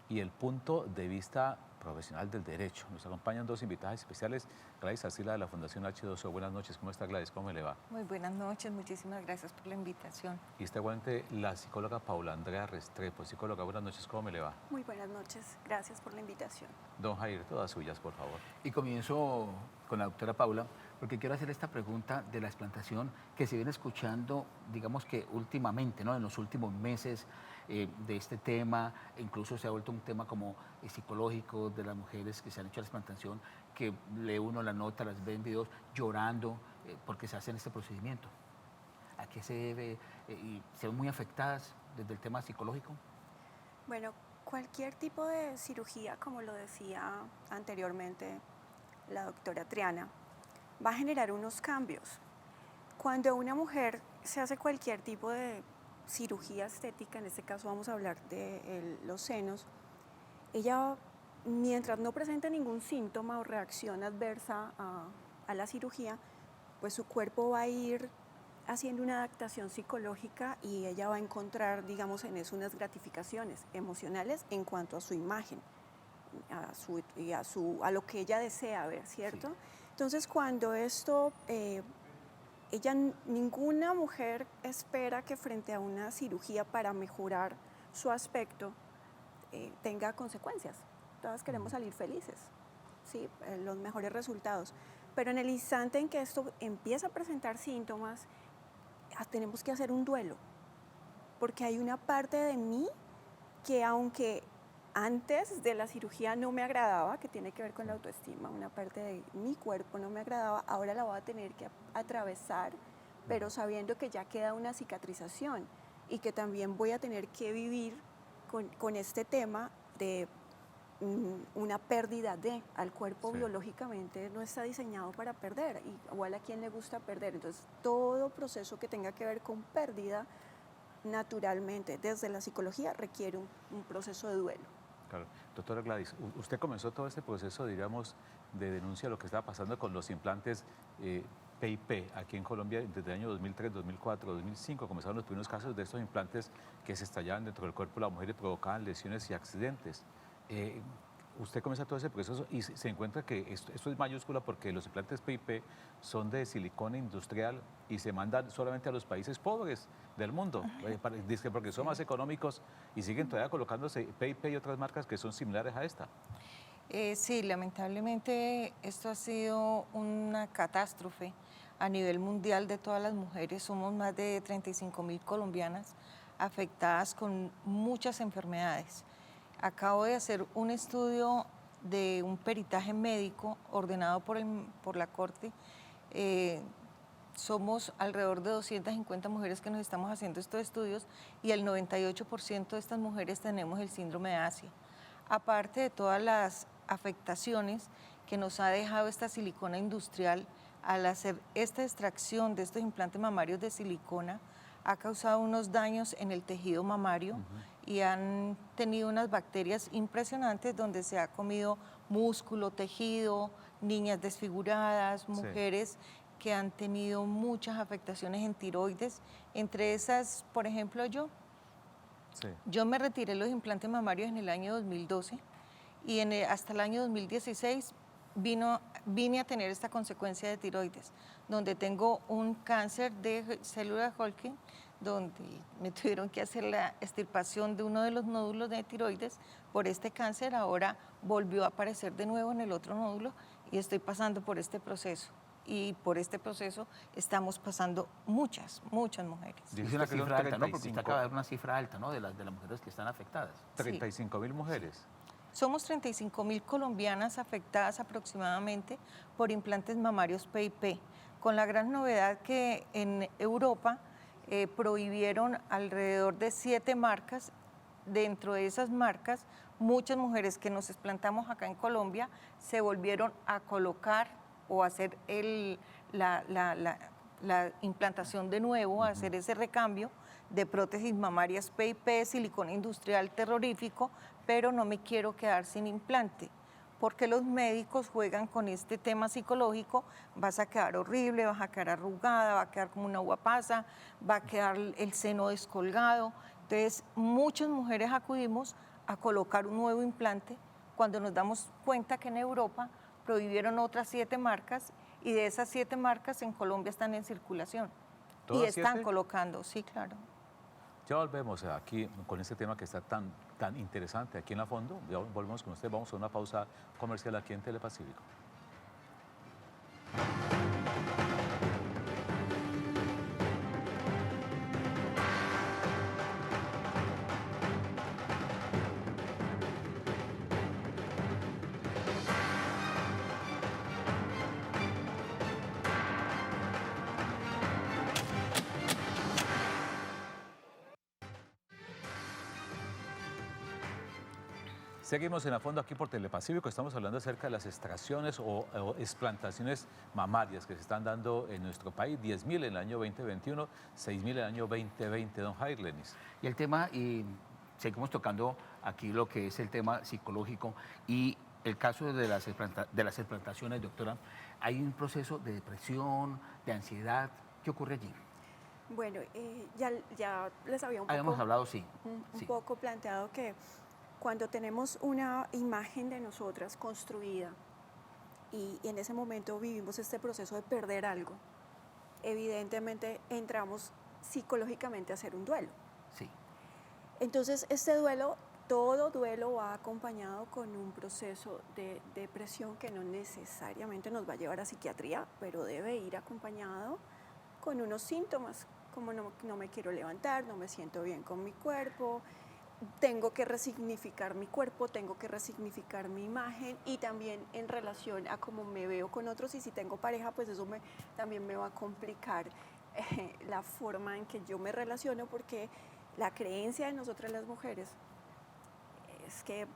y el punto de vista profesional del derecho. Nos acompañan dos invitadas especiales, Gladys Arcila de la Fundación H2O. Buenas noches, ¿cómo está Gladys? ¿Cómo le va? Muy buenas noches, muchísimas gracias por la invitación. Y está igualmente la psicóloga Paula Andrea Restrepo. Psicóloga, buenas noches, ¿cómo me le va? Muy buenas noches, gracias por la invitación. Don Jair, todas suyas, por favor. Y comienzo con la doctora Paula, porque quiero hacer esta pregunta de la explantación que se viene escuchando, digamos que últimamente, ¿no? En los últimos meses de este tema, incluso se ha vuelto un tema como psicológico de las mujeres que se han hecho la explantación, que lee uno la nota, las ve en videos llorando porque se hacen este procedimiento. ¿A qué se debe? ¿Y se ven muy afectadas desde el tema psicológico? Bueno, cualquier tipo de cirugía, como lo decía anteriormente la doctora Triana, va a generar unos cambios. Cuando una mujer se hace cualquier tipo de cirugía estética, en este caso vamos a hablar de los senos, ella, mientras no presente ningún síntoma o reacción adversa a la cirugía, pues su cuerpo va a ir haciendo una adaptación psicológica y ella va a encontrar, digamos, en eso unas gratificaciones emocionales en cuanto a su imagen, a lo que ella desea ver, ¿cierto? Sí. Entonces, cuando esto, ninguna mujer espera que frente a una cirugía para mejorar su aspecto tenga consecuencias. Todas queremos salir felices, ¿sí? Los mejores resultados. Pero en el instante en que esto empieza a presentar síntomas, tenemos que hacer un duelo, porque hay una parte de mí que, aunque antes de la cirugía no me agradaba, que tiene que ver con la autoestima, una parte de mi cuerpo no me agradaba, ahora la voy a tener que atravesar, pero sabiendo que ya queda una cicatrización y que también voy a tener que vivir con este tema de una pérdida al cuerpo. Sí. Biológicamente no está diseñado para perder, igual a quien le gusta perder. Entonces, todo proceso que tenga que ver con pérdida, naturalmente, desde la psicología, requiere un proceso de duelo. Claro. Doctora Gladys, usted comenzó todo este proceso, digamos, de denuncia de lo que estaba pasando con los implantes PIP aquí en Colombia desde el año 2003, 2004, 2005. Comenzaron los primeros casos de estos implantes que se estallaban dentro del cuerpo de la mujer y provocaban lesiones y accidentes. Usted comienza todo ese proceso y se encuentra que esto es mayúscula porque los implantes PIP son de silicona industrial y se mandan solamente a los países pobres del mundo, porque son más económicos y siguen todavía colocándose PIP y otras marcas que son similares a esta. Sí, lamentablemente esto ha sido una catástrofe a nivel mundial de todas las mujeres. Somos más de 35.000 colombianas afectadas con muchas enfermedades. Acabo de hacer un estudio de un peritaje médico ordenado por la Corte. Somos alrededor de 250 mujeres que nos estamos haciendo estos estudios y el 98% de estas mujeres tenemos el síndrome de Asia. Aparte de todas las afectaciones que nos ha dejado esta silicona industrial al hacer esta extracción de estos implantes mamarios de silicona ha causado unos daños en el tejido mamario y han tenido unas bacterias impresionantes donde se ha comido músculo, tejido, niñas desfiguradas, mujeres que han tenido muchas afectaciones en tiroides. Entre esas, por ejemplo, yo me retiré los implantes mamarios en el año 2012 y hasta el año 2016 vine a tener esta consecuencia de tiroides, donde tengo un cáncer de célula Hodgkin, donde me tuvieron que hacer la extirpación de uno de los nódulos de tiroides por este cáncer. Ahora volvió a aparecer de nuevo en el otro nódulo y estoy pasando por este proceso. Y por este proceso estamos pasando muchas mujeres. Es una cifra alta, ¿no? Porque usted acaba de dar una cifra alta, ¿no? De las mujeres que están afectadas. 35.000 mujeres. Somos 35.000 colombianas afectadas aproximadamente por implantes mamarios PIP, con la gran novedad que en Europa prohibieron alrededor de 7 marcas. Dentro de esas marcas, muchas mujeres que nos explantamos acá en Colombia se volvieron a colocar o hacer la implantación de nuevo, hacer ese recambio de prótesis mamarias PIP, silicona industrial terrorífico, pero no me quiero quedar sin implante, porque los médicos juegan con este tema psicológico: vas a quedar horrible, vas a quedar arrugada, va a quedar como una uva pasa, va a quedar el seno descolgado. Entonces, muchas mujeres acudimos a colocar un nuevo implante cuando nos damos cuenta que en Europa prohibieron otras 7 marcas y de esas 7 marcas en Colombia están en circulación. Y están 7? colocando, sí, claro. Ya volvemos aquí con este tema que está tan interesante aquí en la fondo. Ya volvemos con usted. Vamos a una pausa comercial aquí en Telepacífico. Seguimos en la fondo aquí por Telepacífico. Estamos hablando acerca de las extracciones o explantaciones mamarias que se están dando en nuestro país. 10.000 en el año 2021, 6.000 en el año 2020, don Jair Lenis. Y el tema, y seguimos tocando aquí lo que es el tema psicológico y el caso de las explantaciones, doctora. Hay un proceso de depresión, de ansiedad. ¿Qué ocurre allí? Bueno, ya les había un poco, Habíamos hablado, un poco planteado que cuando tenemos una imagen de nosotras construida y en ese momento vivimos este proceso de perder algo, evidentemente entramos psicológicamente a hacer un duelo. Sí. Entonces, todo duelo va acompañado con un proceso de depresión que no necesariamente nos va a llevar a psiquiatría, pero debe ir acompañado con unos síntomas, como no me quiero levantar, no me siento bien con mi cuerpo, tengo que resignificar mi cuerpo, tengo que resignificar mi imagen y también en relación a cómo me veo con otros, y si tengo pareja, pues eso también me va a complicar la forma en que yo me relaciono, porque la creencia de nosotras las mujeres es que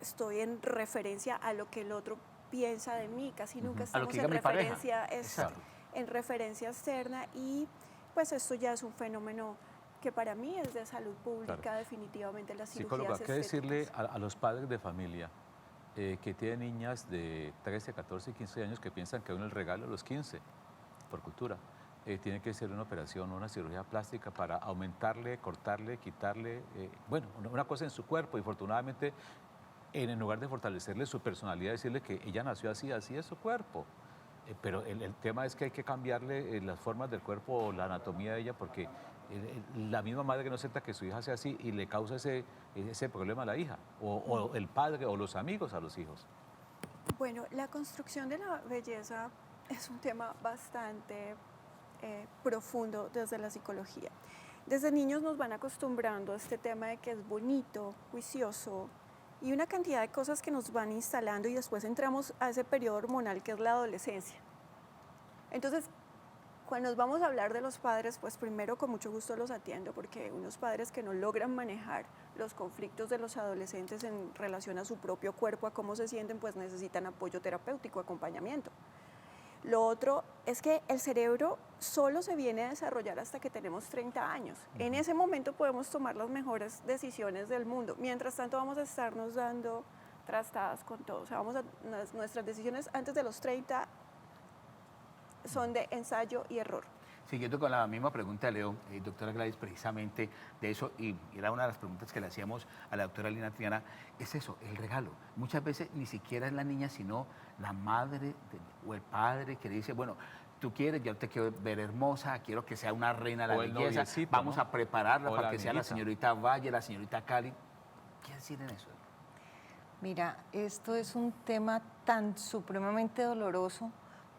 estoy en referencia a lo que el otro piensa de mí, casi nunca estamos en referencia, en referencia externa, y pues esto ya es un fenómeno que para mí es de salud pública. Claro. Definitivamente las cirugías Psicóloga, ¿qué estéticas. decirle a los padres de familia que tienen niñas de 13, 14 y 15 años que piensan que uno el regalo a los 15, por cultura, tiene que ser una operación, una cirugía plástica para aumentarle, cortarle, quitarle, bueno, una cosa en su cuerpo, y afortunadamente en lugar de fortalecerle su personalidad, decirle que ella nació así, así es su cuerpo. Pero el tema es que hay que cambiarle las formas del cuerpo o la anatomía de ella, porque la misma madre no acepta que su hija sea así y le causa ese problema a la hija, o el padre o los amigos a los hijos. Bueno, la construcción de la belleza es un tema bastante profundo desde la psicología. Desde niños nos van acostumbrando a este tema de que es bonito, juicioso, y una cantidad de cosas que nos van instalando, y después entramos a ese periodo hormonal que es la adolescencia. Entonces, Cuando nos vamos a hablar de los padres, pues primero con mucho gusto los atiendo, porque unos padres que no logran manejar los conflictos de los adolescentes en relación a su propio cuerpo, a cómo se sienten, pues necesitan apoyo terapéutico, acompañamiento. Lo otro es que el cerebro solo se viene a desarrollar hasta que tenemos 30 años. En ese momento podemos tomar las mejores decisiones del mundo. Mientras tanto vamos a estarnos dando trastadas con todo. O sea, nuestras decisiones antes de los 30 son de ensayo y error. Siguiendo con la misma pregunta de Leo, doctora Gladys, precisamente de eso, y era una de las preguntas que le hacíamos a la doctora Lina Triana, es eso, el regalo. Muchas veces ni siquiera es la niña, sino la madre o el padre que le dice, bueno, tú quieres, yo te quiero ver hermosa, quiero que sea una reina de la belleza, vamos a prepararla para que sea la señorita Valle, la señorita Cali. ¿Qué decir en eso? Mira, esto es un tema tan supremamente doloroso,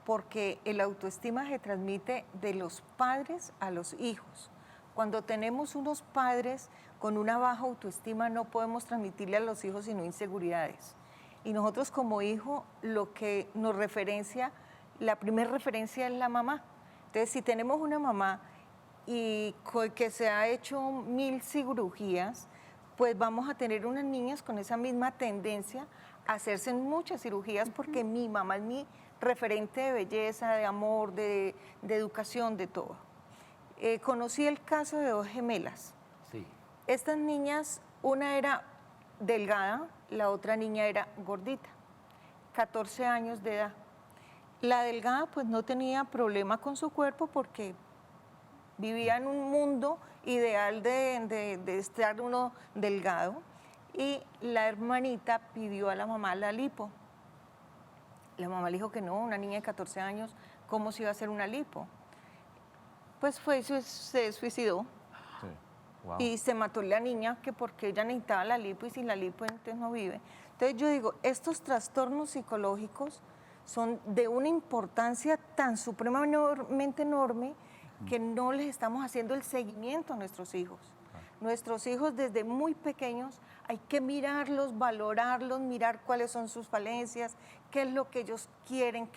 porque el autoestima se transmite de los padres a los hijos. Cuando tenemos unos padres con una baja autoestima, no podemos transmitirle a los hijos sino inseguridades. Y nosotros como hijo, lo que nos referencia, la primera referencia es la mamá. Entonces, si tenemos una mamá y que se ha hecho 1000 cirugías, pues vamos a tener unas niñas con esa misma tendencia a hacerse muchas cirugías, porque mi mamá es mi referente de belleza, de amor, de educación, de todo. Conocí el caso de 2 gemelas. Sí. Estas niñas, una era delgada, la otra niña era gordita, 14 años de edad. La delgada pues no tenía problema con su cuerpo porque vivía en un mundo ideal de estar uno delgado, y la hermanita pidió a la mamá la lipo. La mamá le dijo que no, una niña de 14 años, ¿cómo se iba a hacer una lipo? Pues se suicidó. Sí. Wow. Y se mató la niña, que porque ella necesitaba la lipo y sin la lipo entonces no vive. Entonces yo digo, estos trastornos psicológicos son de una importancia tan supremamente enorme que no les estamos haciendo el seguimiento a nuestros hijos. Nuestros hijos desde muy pequeños hay que mirarlos, valorarlos, mirar cuáles son sus falencias, qué es lo que ellos quieren.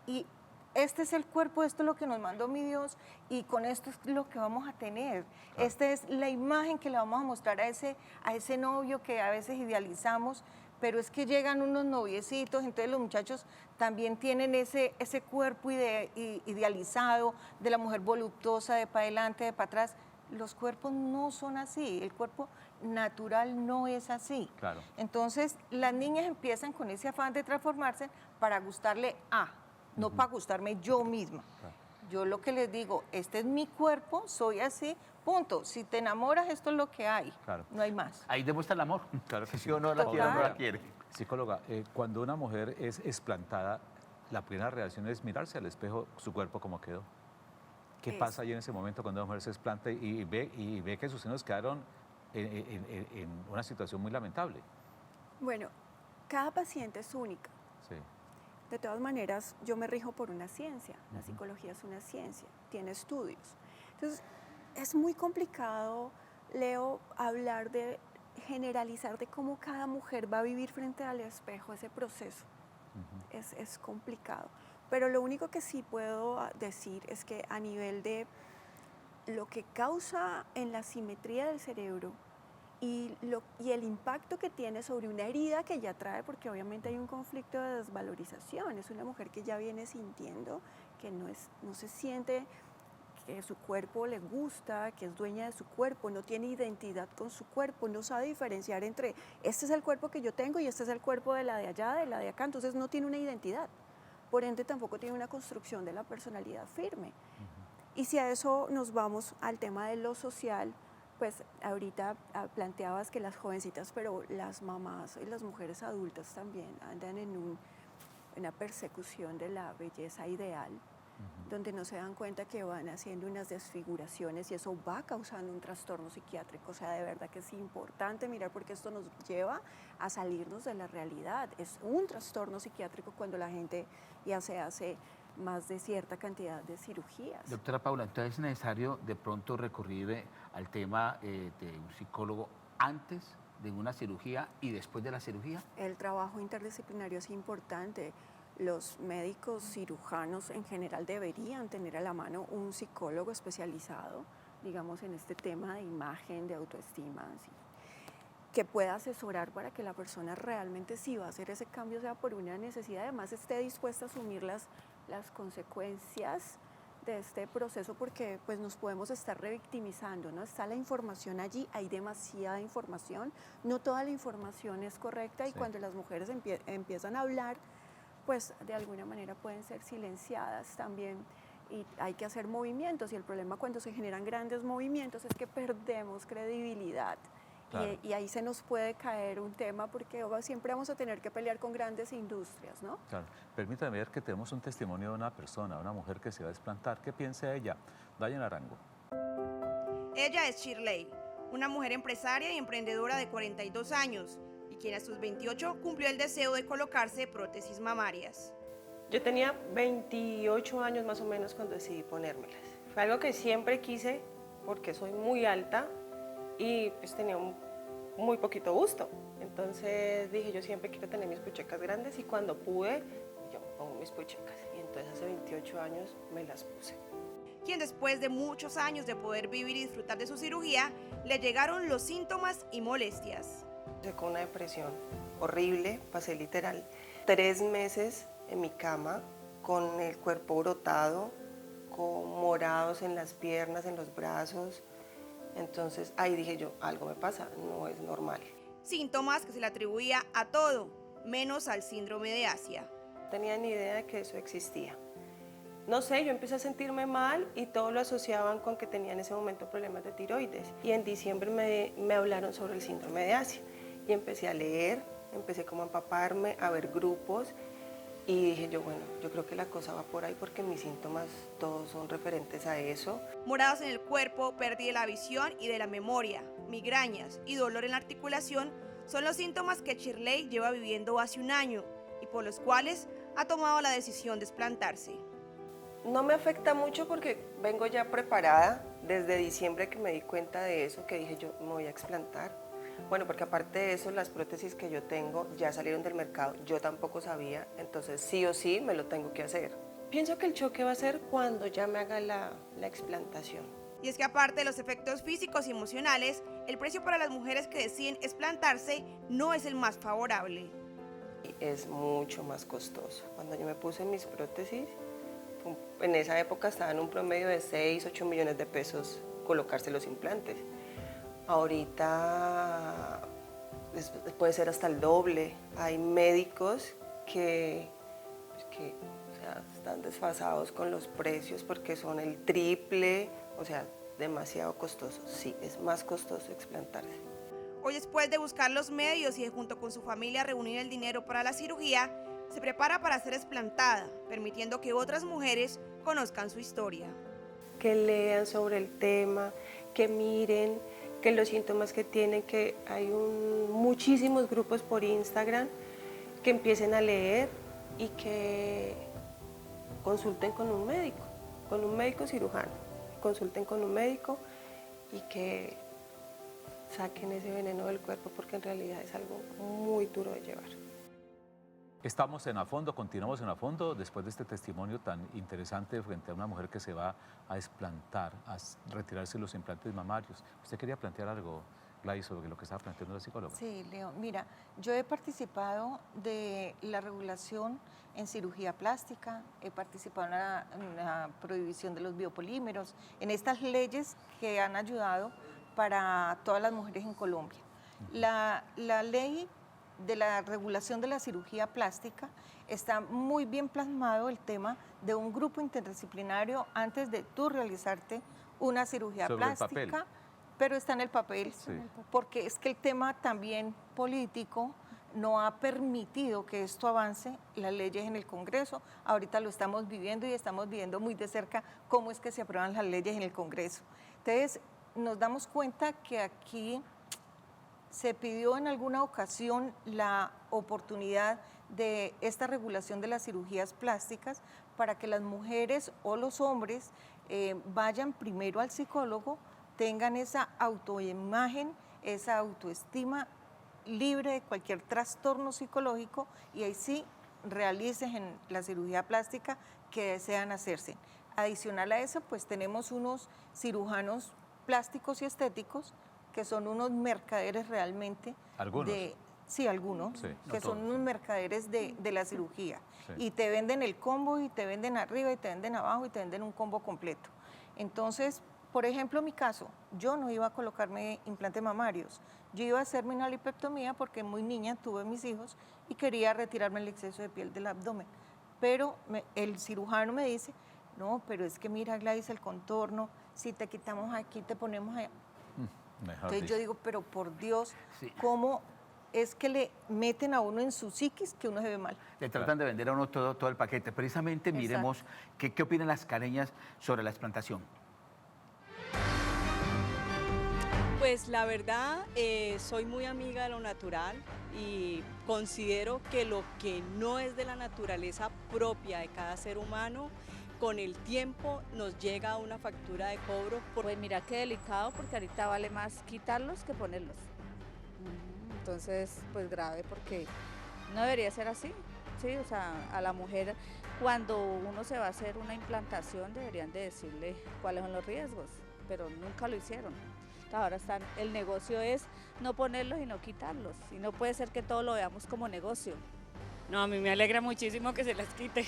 Y este es el cuerpo, esto es lo que nos mandó mi Dios y con esto es lo que vamos a tener. Claro. Esta es la imagen que le vamos a mostrar a ese novio que a veces idealizamos, pero es que llegan unos noviecitos, entonces los muchachos también tienen ese cuerpo idealizado de la mujer voluptuosa, de para adelante, de para atrás. Los cuerpos no son así, el cuerpo natural no es así. Claro. Entonces, las niñas empiezan con ese afán de transformarse para gustarle no para gustarme yo misma. Claro. Yo lo que les digo, este es mi cuerpo, soy así, punto. Si te enamoras, esto es lo que hay, claro. No hay más. Ahí demuestra el amor. Claro que sí o no la quiere o no la quiere. Psicóloga, cuando una mujer es explantada, la primera reacción es mirarse al espejo, su cuerpo como quedó. ¿Qué pasa ahí en ese momento cuando una mujer se explanta y ve que sus senos quedaron en una situación muy lamentable? Bueno, cada paciente es única. Sí. De todas maneras, yo me rijo por una ciencia. La psicología es una ciencia, tiene estudios. Entonces, es muy complicado, Leo, hablar de generalizar de cómo cada mujer va a vivir frente al espejo ese proceso. Es complicado. Pero lo único que sí puedo decir es que a nivel de lo que causa en la simetría del cerebro y el impacto que tiene sobre una herida que ya trae, porque obviamente hay un conflicto de desvalorización, es una mujer que ya viene sintiendo que no se siente que su cuerpo le gusta, que es dueña de su cuerpo, no tiene identidad con su cuerpo, no sabe diferenciar entre este es el cuerpo que yo tengo y este es el cuerpo de la de allá, de la de acá, entonces no tiene una identidad. Por ende, tampoco tiene una construcción de la personalidad firme. Y si a eso nos vamos al tema de lo social, pues ahorita planteabas que las jovencitas, pero las mamás y las mujeres adultas también andan en una persecución de la belleza ideal, donde no se dan cuenta que van haciendo unas desfiguraciones y eso va causando un trastorno psiquiátrico. O sea, de verdad que es importante mirar porque esto nos lleva a salirnos de la realidad. Es un trastorno psiquiátrico cuando la gente ya se hace más de cierta cantidad de cirugías. Doctora Paula, entonces es necesario de pronto recurrir al tema de un psicólogo antes de una cirugía y después de la cirugía. El trabajo interdisciplinario es importante. los médicos cirujanos en general deberían tener a la mano un psicólogo especializado, digamos, en este tema de imagen, de autoestima, ¿sí? Que pueda asesorar para que la persona realmente sí va a hacer ese cambio, sea por una necesidad, además esté dispuesta a asumir las consecuencias de este proceso, porque pues nos podemos estar revictimizando, ¿no? Está la información allí, hay demasiada información, no toda la información es correcta y cuando las mujeres empiezan a hablar, pues de alguna manera pueden ser silenciadas también y hay que hacer movimientos, y el problema cuando se generan grandes movimientos es que perdemos credibilidad. Claro. Y ahí se nos puede caer un tema porque siempre vamos a tener que pelear con grandes industrias, ¿no? Claro. Permítame ver que tenemos un testimonio de una persona, una mujer que se va a desplantar. ¿Qué piensa ella? Dayan Arango. Ella es Shirley, una mujer empresaria y emprendedora de 42 años y quien a sus 28 cumplió el deseo de colocarse prótesis mamarias. Yo tenía 28 años más o menos cuando decidí ponérmelas. Fue algo que siempre quise porque soy muy alta y pues tenía muy poquito busto. Entonces dije, yo siempre quiero tener mis puchecas grandes y cuando pude, yo me pongo mis puchecas. Y entonces hace 28 años me las puse. Quien después de muchos años de poder vivir y disfrutar de su cirugía, le llegaron los síntomas y molestias. Con una depresión horrible, pasé literal 3 meses en mi cama, con el cuerpo brotado, con morados en las piernas, en los brazos. Entonces ahí dije yo, algo me pasa, no es normal. Síntomas que se le atribuía a todo, menos al síndrome de Asia. No tenía ni idea de que eso existía. No sé, yo empecé a sentirme mal y todo lo asociaban con que tenía en ese momento problemas de tiroides. Y en diciembre me hablaron sobre el síndrome de Asia. Y empecé a leer, empecé como a empaparme, a ver grupos. Y dije yo, bueno, yo creo que la cosa va por ahí porque mis síntomas todos son referentes a eso. Morados en el cuerpo, pérdida de la visión y de la memoria, migrañas y dolor en la articulación son los síntomas que Shirley lleva viviendo hace un año y por los cuales ha tomado la decisión de explantarse. No me afecta mucho porque vengo ya preparada desde diciembre que me di cuenta de eso, que dije yo me voy a explantar. Bueno, porque aparte de eso, las prótesis que yo tengo ya salieron del mercado, yo tampoco sabía, entonces sí o sí me lo tengo que hacer. Pienso que el choque va a ser cuando ya me haga la explantación. Y es que aparte de los efectos físicos y emocionales, el precio para las mujeres que deciden explantarse no es el más favorable. Es mucho más costoso. Cuando yo me puse mis prótesis, en esa época estaban en un promedio de 6-8 millones de pesos colocarse los implantes. Ahorita puede ser hasta el doble. Hay médicos que o sea, están desfasados con los precios porque son el triple, o sea, demasiado costoso. Sí, es más costoso explantarse. Hoy, después de buscar los medios y de, junto con su familia, reunir el dinero para la cirugía, se prepara para ser explantada, permitiendo que otras mujeres conozcan su historia. Que lean sobre el tema, que miren, que los síntomas que tienen, que hay muchísimos grupos por Instagram, que empiecen a leer y que consulten con un médico cirujano, consulten con un médico y que saquen ese veneno del cuerpo porque en realidad es algo muy duro de llevar. Estamos en A Fondo, continuamos en A Fondo después de este testimonio tan interesante frente a una mujer que se va a desplantar, a retirarse los implantes mamarios. ¿Usted quería plantear algo, Gladys, sobre lo que estaba planteando la psicóloga? Sí, Leo, mira, yo he participado de la regulación en cirugía plástica, he participado en la prohibición de los biopolímeros, en estas leyes que han ayudado para todas las mujeres en Colombia. La ley de la regulación de la cirugía plástica está muy bien plasmado el tema de un grupo interdisciplinario antes de tú realizarte una cirugía plástica, pero está en el papel, sí, porque es que el tema también político no ha permitido que esto avance, las leyes en el Congreso, ahorita lo estamos viviendo y estamos viendo muy de cerca cómo es que se aprueban las leyes en el Congreso. Entonces, nos damos cuenta que aquí se pidió en alguna ocasión la oportunidad de esta regulación de las cirugías plásticas para que las mujeres o los hombres vayan primero al psicólogo, tengan esa autoimagen, esa autoestima libre de cualquier trastorno psicológico y ahí sí realicen la cirugía plástica que desean hacerse. Adicional a eso, pues tenemos unos cirujanos plásticos y estéticos que son unos mercaderes realmente. ¿Algunos? Sí, algunos, Sí, que no son todos. unos mercaderes de la cirugía. Sí. Y te venden el combo, y te venden arriba, y te venden abajo, y te venden un combo completo. Entonces, por ejemplo, en mi caso, yo no iba a colocarme implantes mamarios. Yo iba a hacerme una lipectomía porque muy niña tuve mis hijos y quería retirarme el exceso de piel del abdomen. Pero el cirujano me dice, no, pero es que mira, Gladys, el contorno, si te quitamos aquí, te ponemos allá. Mejor Entonces dicho. yo digo, pero por Dios, Sí. ¿cómo es que le meten a uno en su psiquis que uno se ve mal? Le tratan de vender a uno todo el paquete. Precisamente miremos qué opinan las caleñas sobre la explantación. Pues la verdad, soy muy amiga de lo natural y considero que lo que no es de la naturaleza propia de cada ser humano, con el tiempo nos llega a una factura de cobro. Pues mira qué delicado, porque ahorita vale más quitarlos que ponerlos. Entonces, pues grave, porque no debería ser así, ¿sí? O sea, a la mujer, cuando uno se va a hacer una implantación, deberían de decirle cuáles son los riesgos, pero nunca lo hicieron. Ahora el negocio es no ponerlos y no quitarlos, y no puede ser que todo lo veamos como negocio. No, a mí me alegra muchísimo que se las quite.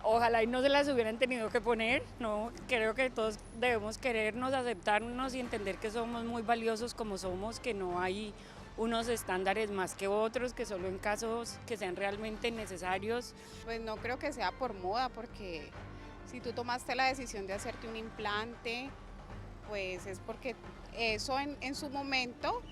Ojalá y no se las hubieran tenido que poner, no, creo que todos debemos querernos, aceptarnos y entender que somos muy valiosos como somos, que no hay unos estándares más que otros, que solo en casos que sean realmente necesarios. Pues no creo que sea por moda, porque si tú tomaste la decisión de hacerte un implante, pues es porque eso en su momento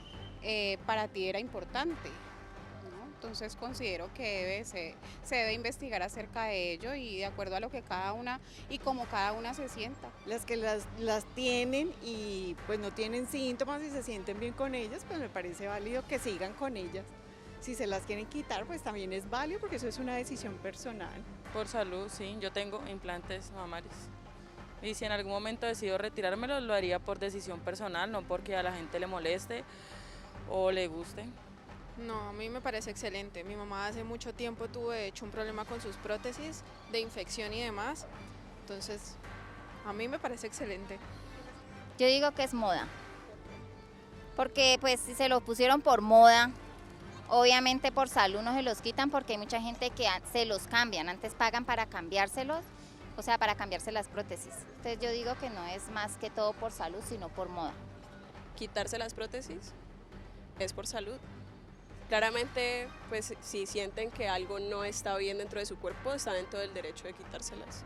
para ti era importante, ¿no? Entonces considero que se debe investigar acerca de ello y de acuerdo a lo que cada una y como cada una se sienta. Las que las tienen y pues no tienen síntomas y se sienten bien con ellas, pues me parece válido que sigan con ellas. Si se las quieren quitar, pues también es válido porque eso es una decisión personal. Por salud, sí, yo tengo implantes mamarios. Y si en algún momento decido retirármelos, lo haría por decisión personal, no porque a la gente le moleste o le guste. No, a mí me parece excelente. Mi mamá hace mucho tiempo tuvo de hecho un problema con sus prótesis de infección y demás. Entonces, a mí me parece excelente. Yo digo que es moda. Porque pues si se los pusieron por moda, obviamente por salud no se los quitan porque hay mucha gente que se los cambian. Antes pagan para cambiárselos, o sea, para cambiarse las prótesis. Entonces yo digo que no es más que todo por salud, sino por moda. Quitarse las prótesis es por salud. Claramente, pues si sienten que algo no está bien dentro de su cuerpo, están en todo el derecho de quitárselas.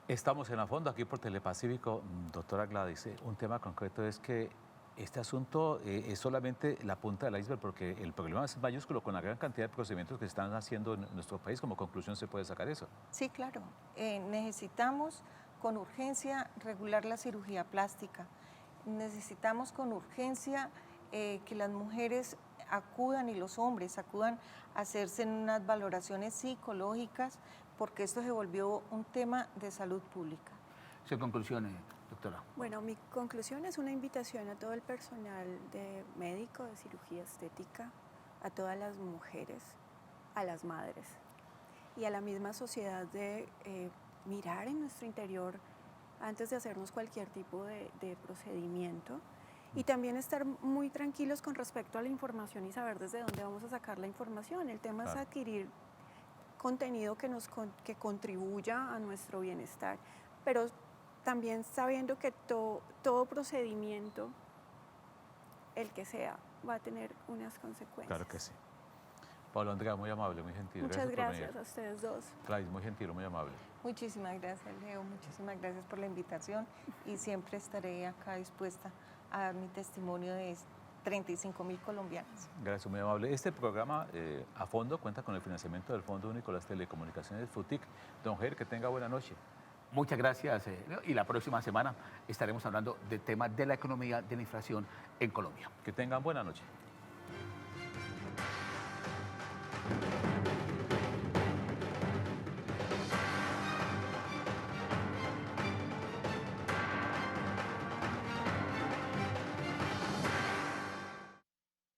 Estamos en A Fondo aquí por Telepacífico. Doctora Gladys, un tema concreto es que este asunto es solamente la punta del iceberg porque el problema es mayúsculo con la gran cantidad de procedimientos que se están haciendo en nuestro país. Como conclusión se puede sacar eso. Sí, claro. Necesitamos con urgencia regular la cirugía plástica. Necesitamos con urgencia que las mujeres acudan y los hombres acudan a hacerse unas valoraciones psicológicas porque esto se volvió un tema de salud pública. Su conclusión, doctora. Bueno, mi conclusión es una invitación a todo el personal médico de cirugía estética, a todas las mujeres, a las madres y a la misma sociedad de mirar en nuestro interior antes de hacernos cualquier tipo de procedimiento y también estar muy tranquilos con respecto a la información y saber desde dónde vamos a sacar la información. El tema es adquirir contenido que contribuya a nuestro bienestar, pero también sabiendo que todo procedimiento, el que sea, va a tener unas consecuencias. Claro que sí. Pablo Andrea, muy amable, muy gentil. Muchas gracias a ustedes dos. Gladys, muy gentil, muy amable. Muchísimas gracias, Leo. Muchísimas gracias por la invitación y siempre estaré acá dispuesta a dar mi testimonio de 35.000 colombianas. Gracias, muy amable. Este programa A Fondo cuenta con el financiamiento del Fondo Único de las Telecomunicaciones FUTIC. Don Ger, que tenga buena noche. Muchas gracias. Y la próxima semana estaremos hablando del tema de la economía, de la inflación en Colombia. Que tengan buena noche.